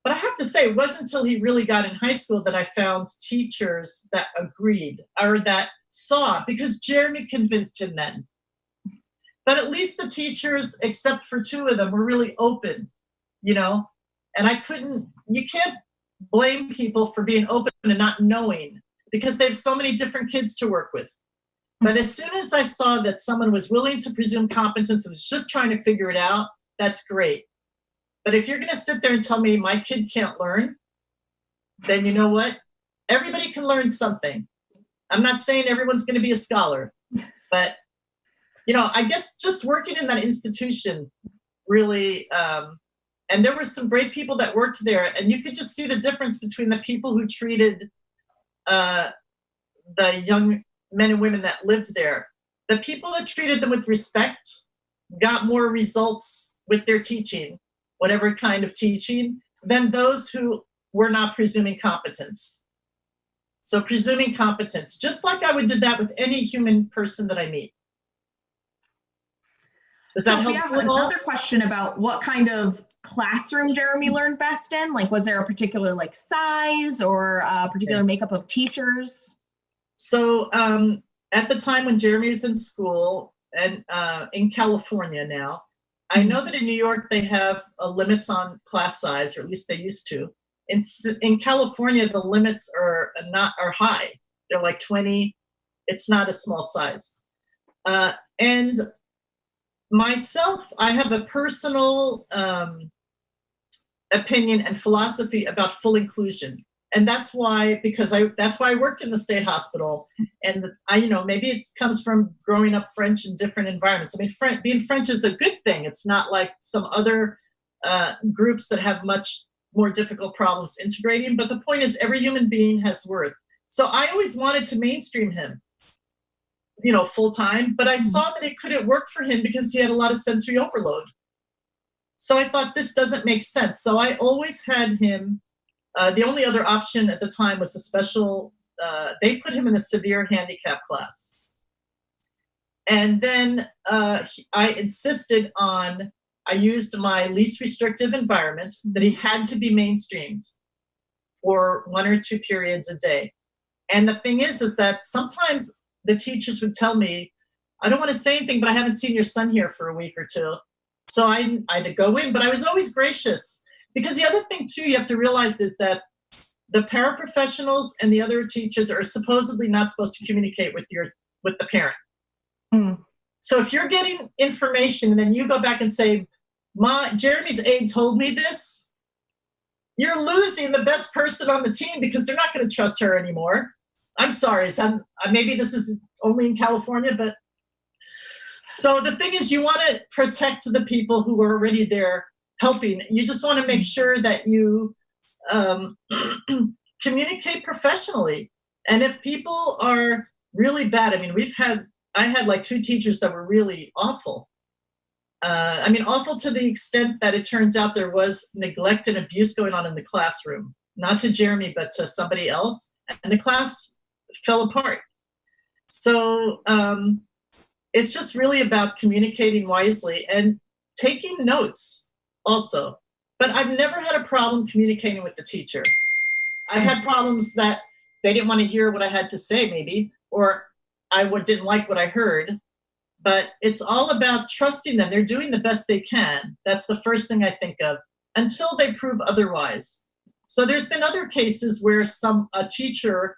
But I have to say, it wasn't until he really got in high school that I found teachers that agreed or that saw, because Jeremy convinced him then. But at least the teachers, except for 2 of them, were really open, and you can't blame people for being open and not knowing because they have so many different kids to work with. But as soon as I saw that someone was willing to presume competence and was just trying to figure it out, that's great. But if you're going to sit there and tell me my kid can't learn, then you know what? Everybody can learn something. I'm not saying everyone's going to be a scholar, but, I guess just working in that institution really, and there were some great people that worked there, and you could just see the difference between the people who treated the young men and women that lived there. The people that treated them with respect got more results with their teaching, whatever kind of teaching, than those who were not presuming competence. So presuming competence, just like I would do that with any human person that I meet. Does that help? We have another question about what kind of classroom Jeremy learned best in. Like, was there a particular size or a particular makeup of teachers? So at the time when Jeremy was in school and in California now, I know that in New York they have limits on class size, or at least they used to. In California, the limits are high. They're like 20. It's not a small size. And myself, I have a personal opinion and philosophy about full inclusion. And that's why I worked in the state hospital. And maybe it comes from growing up French in different environments. I mean, being French is a good thing. It's not like some other groups that have much more difficult problems integrating. But the point is, every human being has worth. So I always wanted to mainstream him, full time. But I saw that it couldn't work for him because he had a lot of sensory overload. So I thought this doesn't make sense. So I always had him. The only other option at the time was a special, they put him in a severe handicap class. And then I insisted on, I used my least restrictive environment, that he had to be mainstreamed for 1 or 2 periods a day. And the thing is that sometimes the teachers would tell me, I don't want to say anything, but I haven't seen your son here for a week or 2. So I had to go in, but I was always gracious. Because the other thing, too, you have to realize is that the paraprofessionals and the other teachers are supposedly not supposed to communicate with the parent. So if you're getting information and then you go back and say, Jeremy's aide told me this, you're losing the best person on the team because they're not going to trust her anymore. I'm sorry. Maybe this is only in California, but so the thing is, you want to protect the people who are already there helping. You just want to make sure that you communicate professionally. And if people are really bad, I mean, I had like 2 teachers that were really awful. I mean, awful to the extent that it turns out there was neglect and abuse going on in the classroom, not to Jeremy, but to somebody else. And the class fell apart. So it's just really about communicating wisely and taking notes also. But I've never had a problem communicating with the teacher. I've had problems that they didn't want to hear what I had to say, maybe, or I didn't like what I heard. But it's all about trusting them. They're doing the best they can. That's the first thing I think of, until they prove otherwise. So there's been other cases where a teacher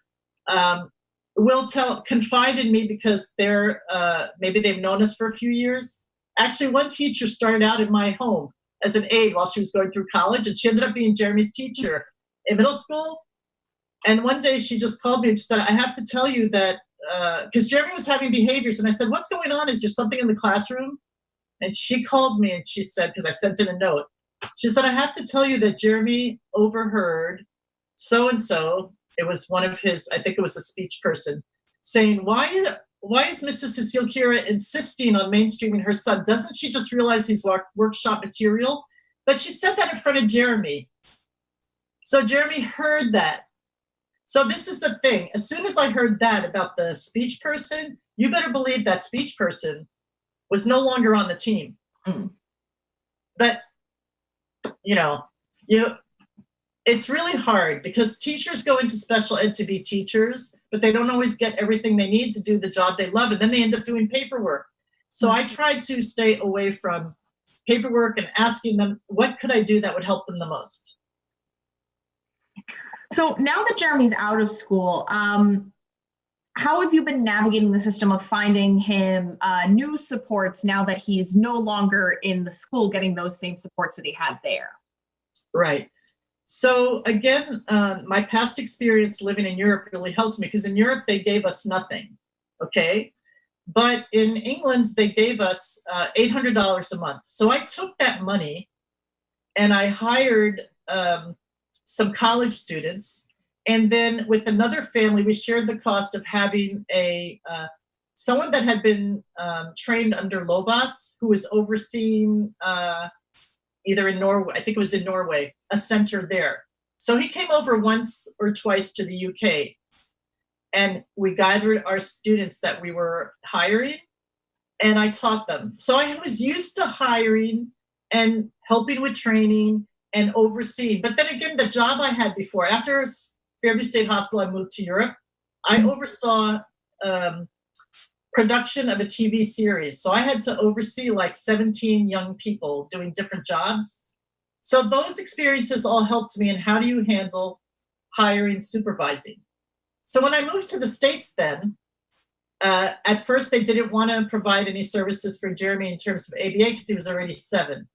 will confide in me because maybe they've known us for a few years. Actually, one teacher started out in my home as an aide while she was going through college, and she ended up being Jeremy's teacher in middle school. And one day she just called me and she said, I have to tell you that, because Jeremy was having behaviors. And I said, what's going on? Is there something in the classroom? And she called me and she said, because I sent in a note, she said, I have to tell you that Jeremy overheard so-and-so. It was one of his, I think it was a speech person, saying, why is Mrs. Sicile-Kira insisting on mainstreaming her son? Doesn't she just realize he's workshop material? But she said that in front of Jeremy. So Jeremy heard that. So this is the thing. As soon as I heard that about the speech person, you better believe that speech person was no longer on the team. But, it's really hard because teachers go into special ed to be teachers, but they don't always get everything they need to do the job they love, and then they end up doing paperwork. So I tried to stay away from paperwork and asking them, what could I do that would help them the most? So now that Jeremy's out of school, how have you been navigating the system of finding him new supports now that he's no longer in the school getting those same supports that he had there? Right. So again, my past experience living in Europe really helps me, because in Europe they gave us nothing, okay? But in England they gave us $800 a month. So I took that money and I hired some college students, and then with another family we shared the cost of having someone that had been trained under Lovas, who was overseeing either in Norway, I think it was in Norway, a center there. So he came over once or twice to the UK, and we gathered our students that we were hiring, and I taught them. So I was used to hiring and helping with training and overseeing. But then again, the job I had before, after Fairview State Hospital, I moved to Europe. I oversaw production of a TV series. So I had to oversee like 17 young people doing different jobs. So those experiences all helped me in how do you handle hiring, supervising. So when I moved to the States then, at first they didn't want to provide any services for Jeremy in terms of ABA because he was already 7.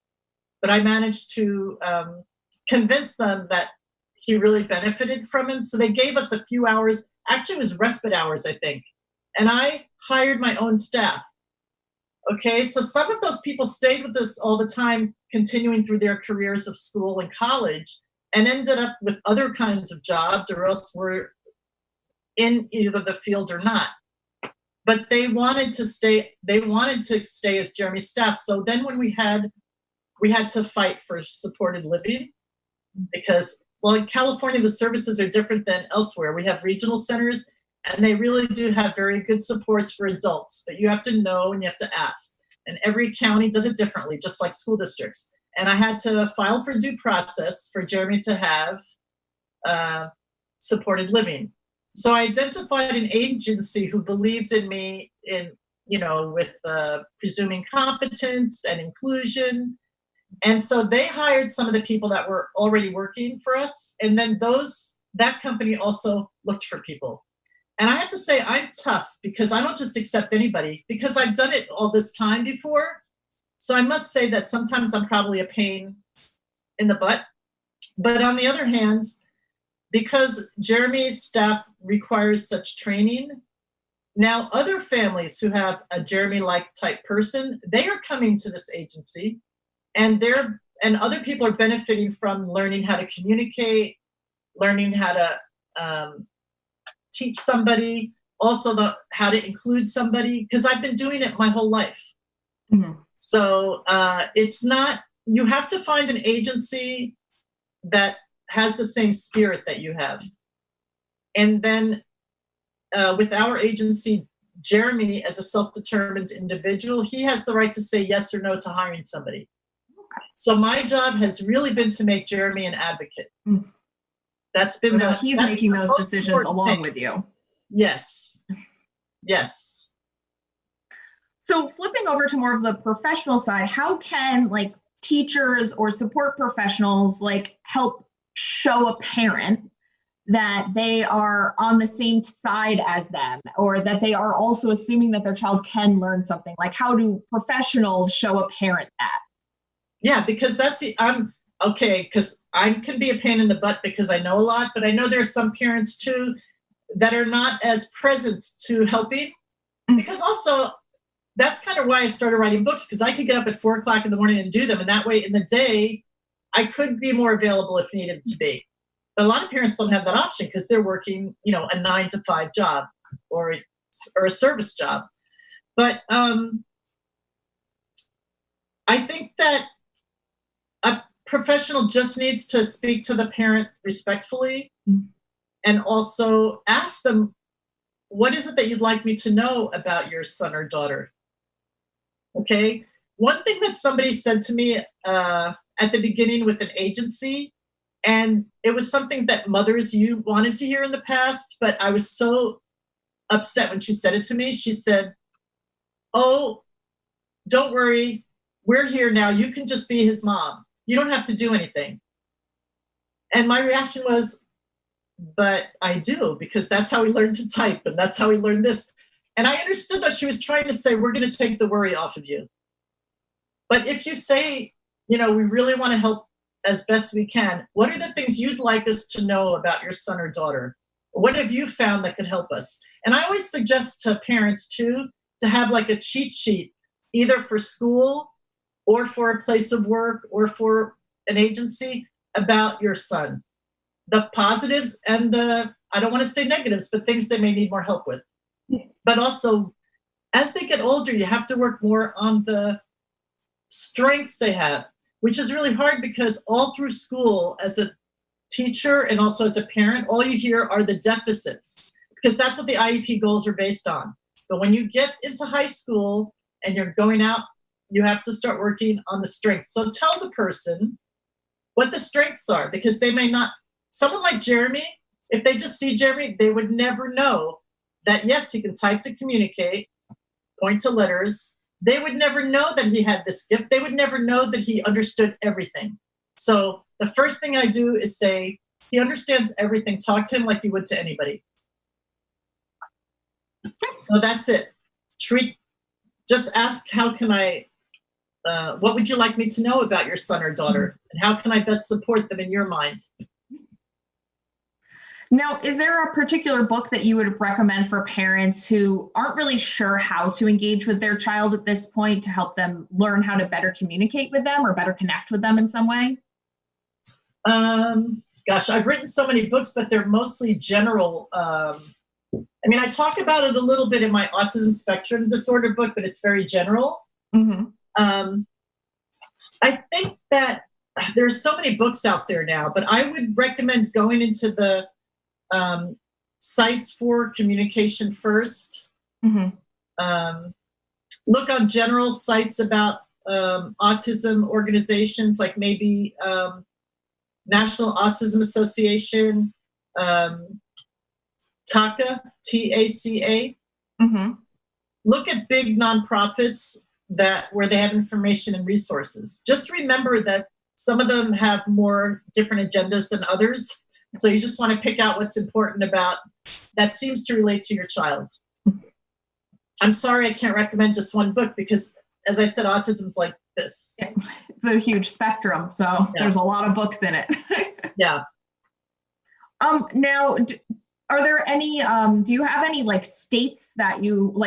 But I managed to convince them that he really benefited from him. So they gave us a few hours, actually it was respite hours, I think. And I hired my own staff. Okay, so some of those people stayed with us all the time, continuing through their careers of school and college, and ended up with other kinds of jobs, or else were in either the field or not. But they wanted to stay as Jeremy's staff. So then when we had to fight for supported living, because, well, in California, the services are different than elsewhere. We have regional centers, and they really do have very good supports for adults, but you have to know and you have to ask. And every county does it differently, just like school districts. And I had to file for due process for Jeremy to have supported living. So I identified an agency who believed in me with presuming competence and inclusion. And so they hired some of the people that were already working for us. And then that company also looked for people. And I have to say, I'm tough because I don't just accept anybody, because I've done it all this time before. So I must say that sometimes I'm probably a pain in the butt. But on the other hand, because Jeremy's staff requires such training, now other families who have a Jeremy-like type person, they are coming to this agency, and other people are benefiting from learning how to communicate, learning how to teach somebody, also how to include somebody, because I've been doing it my whole life. So it's not, you have to find an agency that has the same spirit that you have. And then with our agency, Jeremy, as a self-determined individual, he has the right to say yes or no to hiring somebody. So my job has really been to make Jeremy an advocate. That's been he's making those decisions along with you. Yes. Yes. So flipping over to more of the professional side, how can like teachers or support professionals like help show a parent that they are on the same side as them, or that they are also assuming that their child can learn something? Like, how do professionals show a parent that? Yeah, because because I can be a pain in the butt because I know a lot, but I know there's some parents too that are not as present to helping. Because also, that's kind of why I started writing books, because I could get up at 4 o'clock in the morning and do them. And that way in the day, I could be more available if needed to be. But a lot of parents don't have that option because they're working, a 9-to-5 job or a service job. But I think that a professional just needs to speak to the parent respectfully and also ask them, what is it that you'd like me to know about your son or daughter? Okay. One thing that somebody said to me at the beginning with an agency, and it was something that mothers you wanted to hear in the past, but I was so upset when she said it to me. She said, "Oh, don't worry. We're here now. You can just be his mom. You don't have to do anything." And my reaction was, but I do, because that's how we learn to type and that's how we learn this. And I understood that she was trying to say, we're going to take the worry off of you. But if you say, we really want to help as best we can, what are the things you'd like us to know about your son or daughter? What have you found that could help us? And I always suggest to parents too, to have like a cheat sheet, either for school or for a place of work or for an agency, about your son. The positives and I don't want to say negatives, but things they may need more help with. But also, as they get older, you have to work more on the strengths they have, which is really hard because all through school, as a teacher and also as a parent, all you hear are the deficits, because that's what the IEP goals are based on. But when you get into high school and you're going out, you have to start working on the strengths. So tell the person what the strengths are, because they may not. Someone like Jeremy, if they just see Jeremy, they would never know that, yes, he can type to communicate, point to letters. They would never know that he had this gift. They would never know that he understood everything. So the first thing I do is say, he understands everything. Talk to him like you would to anybody. So that's it. Just ask, what would you like me to know about your son or daughter? And how can I best support them in your mind? Now, is there a particular book that you would recommend for parents who aren't really sure how to engage with their child at this point to help them learn how to better communicate with them or better connect with them in some way? Gosh, I've written so many books, but they're mostly general. I talk about it a little bit in my autism spectrum disorder book, but it's very general. I think that there's so many books out there now, but I would recommend going into the sites for communication first. Look on general sites about autism organizations, like maybe National Autism Association, TACA, T-A-C-A. Look at big nonprofits where they have information and resources. Just remember that some of them have more different agendas than others. So you just want to pick out what's important that seems to relate to your child. I'm sorry I can't recommend just one book because, as I said, autism is like this. It's a huge spectrum, so there's a lot of books in it. Yeah. Now, are there any, do you have any states that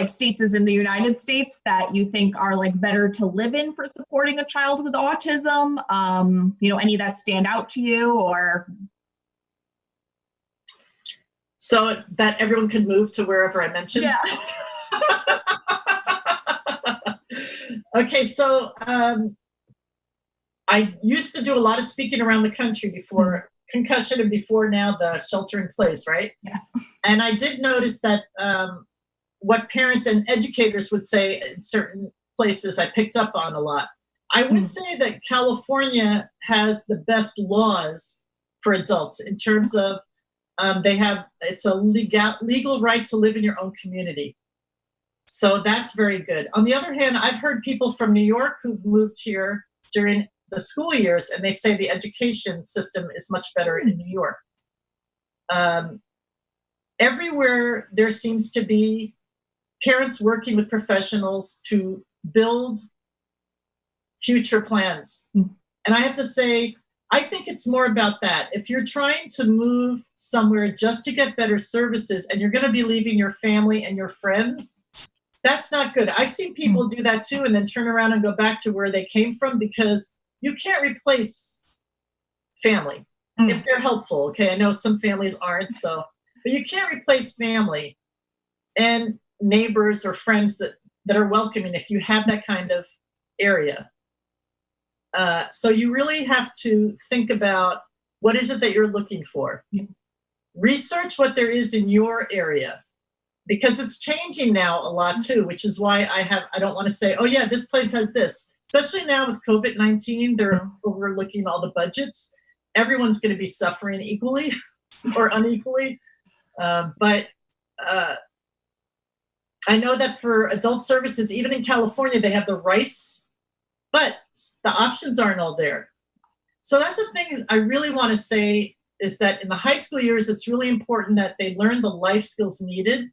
states as in the United States that you think are better to live in for supporting a child with autism? Any that stand out to you, or? So that everyone could move to wherever I mentioned? Yeah. Okay, so I used to do a lot of speaking around the country before concussion and before now the shelter in place, right? Yes. And I did notice that what parents and educators would say in certain places I picked up on a lot. I would say that California has the best laws for adults in terms of it's a legal right to live in your own community. So that's very good. On the other hand, I've heard people from New York who've moved here during the school years, and they say the education system is much better in New York. Everywhere there seems to be parents working with professionals to build future plans. And I have to say, I think it's more about that. If you're trying to move somewhere just to get better services and you're going to be leaving your family and your friends, that's not good. I've seen people do that too and then turn around and go back to where they came from, because you can't replace family if they're helpful. Okay, I know some families aren't, but you can't replace family and neighbors or friends that are welcoming if you have that kind of area. So you really have to think about what is it that you're looking for. Research what there is in your area, because it's changing now a lot too, which is why I don't want to say, oh yeah, this place has this. Especially now with COVID-19, they're overlooking all the budgets. Everyone's going to be suffering equally or unequally. But I know that for adult services, even in California, they have the rights, but the options aren't all there. So that's the thing I really want to say, is that in the high school years, it's really important that they learn the life skills needed,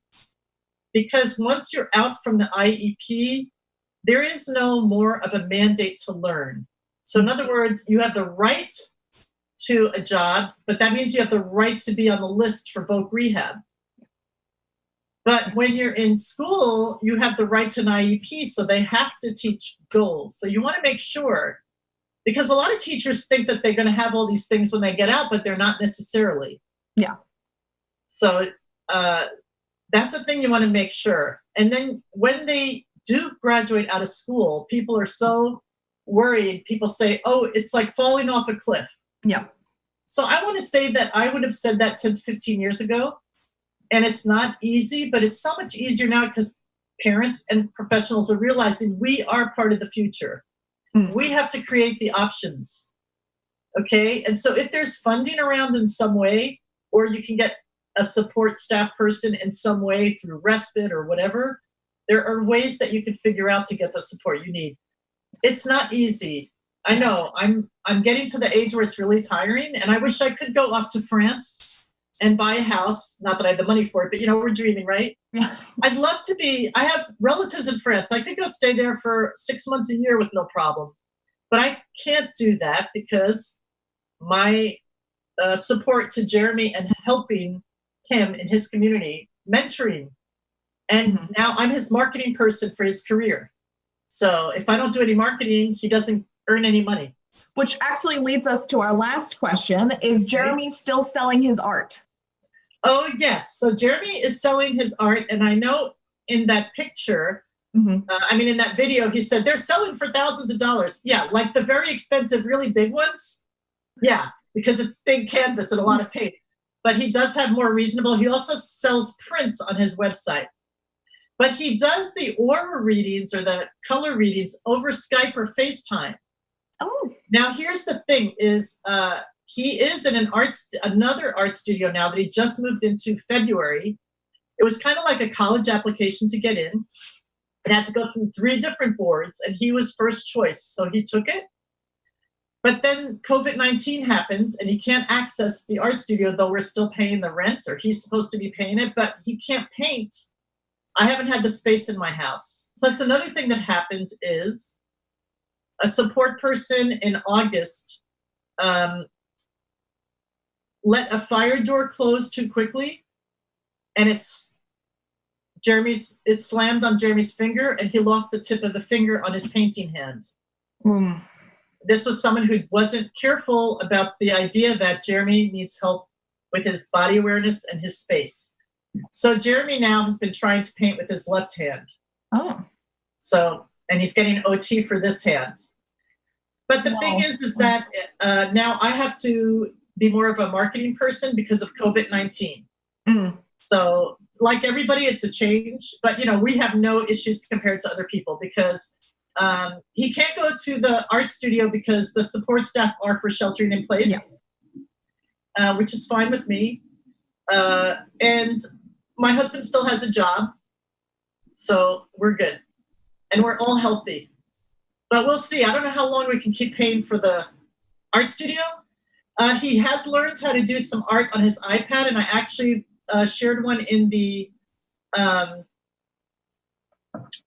because once you're out from the IEP, there is no more of a mandate to learn. So in other words, you have the right to a job, but that means you have the right to be on the list for voc rehab. But when you're in school, you have the right to an IEP, so they have to teach goals. So you want to make sure, because a lot of teachers think that they're going to have all these things when they get out, but they're not necessarily. Yeah. So that's the thing you want to make sure. And then when they do graduate out of school, people are so worried. People say, oh, it's like falling off a cliff. Yeah. So I want to say that I would have said that 10 to 15 years ago. And it's not easy, but it's so much easier now because parents and professionals are realizing we are part of the future. We have to create the options. Okay. And so if there's funding around in some way, or you can get a support staff person in some way through respite or whatever, there are ways that you can figure out to get the support you need. It's not easy. I know I'm getting to the age where it's really tiring, and I wish I could go off to France and buy a house. Not that I have the money for it, but we're dreaming, right? Yeah. I'd love to I have relatives in France. I could go stay there for 6 months a year with no problem. But I can't do that because my support to Jeremy and helping him in his community, mentoring. And now I'm his marketing person for his career. So if I don't do any marketing, he doesn't earn any money. Which actually leads us to our last question. Is Jeremy still selling his art? Oh, yes. So Jeremy is selling his art. And I know in that picture, in that video, he said they're selling for thousands of dollars. Yeah, like the very expensive, really big ones. Yeah, because it's big canvas and a lot of paint. But he does have more reasonable. He also sells prints on his website. But he does the aura readings or the color readings over Skype or FaceTime. Oh. Now, here's the thing is he is in another art studio now that he just moved into February. It was kind of like a college application to get in. It had to go through 3 different boards, and he was first choice. So he took it. But then COVID-19 happened, and he can't access the art studio, though we're still paying the rent, or he's supposed to be paying it, but he can't paint. I haven't had the space in my house. Plus, another thing that happened is a support person in August let a fire door close too quickly, and it slammed on Jeremy's finger, and he lost the tip of the finger on his painting hand. This was someone who wasn't careful about the idea that Jeremy needs help with his body awareness and his space. So Jeremy now has been trying to paint with his left hand. Oh. So and he's getting OT for this hand. But the thing is that now I have to be more of a marketing person because of COVID-19. So like everybody, it's a change, but we have no issues compared to other people because he can't go to the art studio because the support staff are for sheltering in place, which is fine with me. And my husband still has a job, so we're good. And we're all healthy. But we'll see. I don't know how long we can keep paying for the art studio. He has learned how to do some art on his iPad, and I actually shared one in the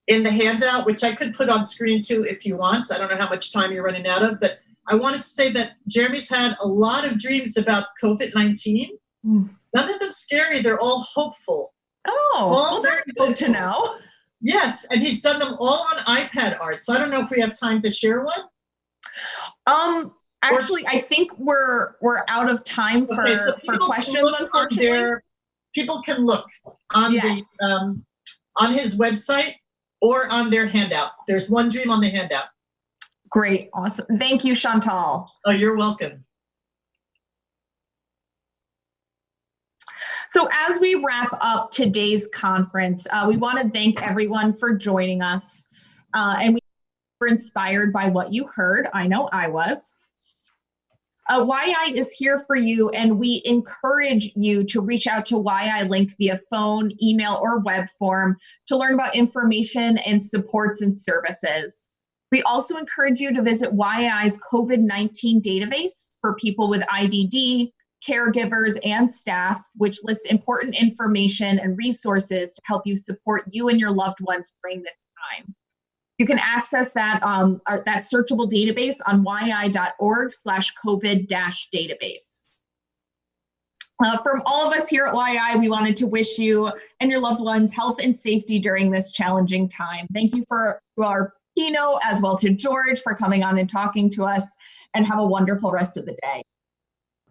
handout, which I could put on screen too if you want. I don't know how much time you're running out of, but I wanted to say that Jeremy's had a lot of dreams about COVID-19. None of them scary. They're all hopeful. Well, that's good to know. Yes, and he's done them all on iPad art. So I don't know if we have time to share one. Actually, I think we're out of time for questions, unfortunately. People can look on the on his website or on their handout. There's one dream on the handout. Great, awesome. Thank you, Chantal. Oh, you're welcome. So as we wrap up today's conference, we want to thank everyone for joining us. And we were inspired by what you heard. I know I was. YAI is here for you, and we encourage you to reach out to YAI Link via phone, email, or web form to learn about information and supports and services. We also encourage you to visit YAI's COVID-19 database for people with IDD, caregivers, and staff, which lists important information and resources to help you support you and your loved ones during this time. You can access that searchable database on yai.org/COVID-database. From all of us here at YAI, we wanted to wish you and your loved ones health and safety during this challenging time. Thank you for our keynote, as well to George for coming on and talking to us, and have a wonderful rest of the day.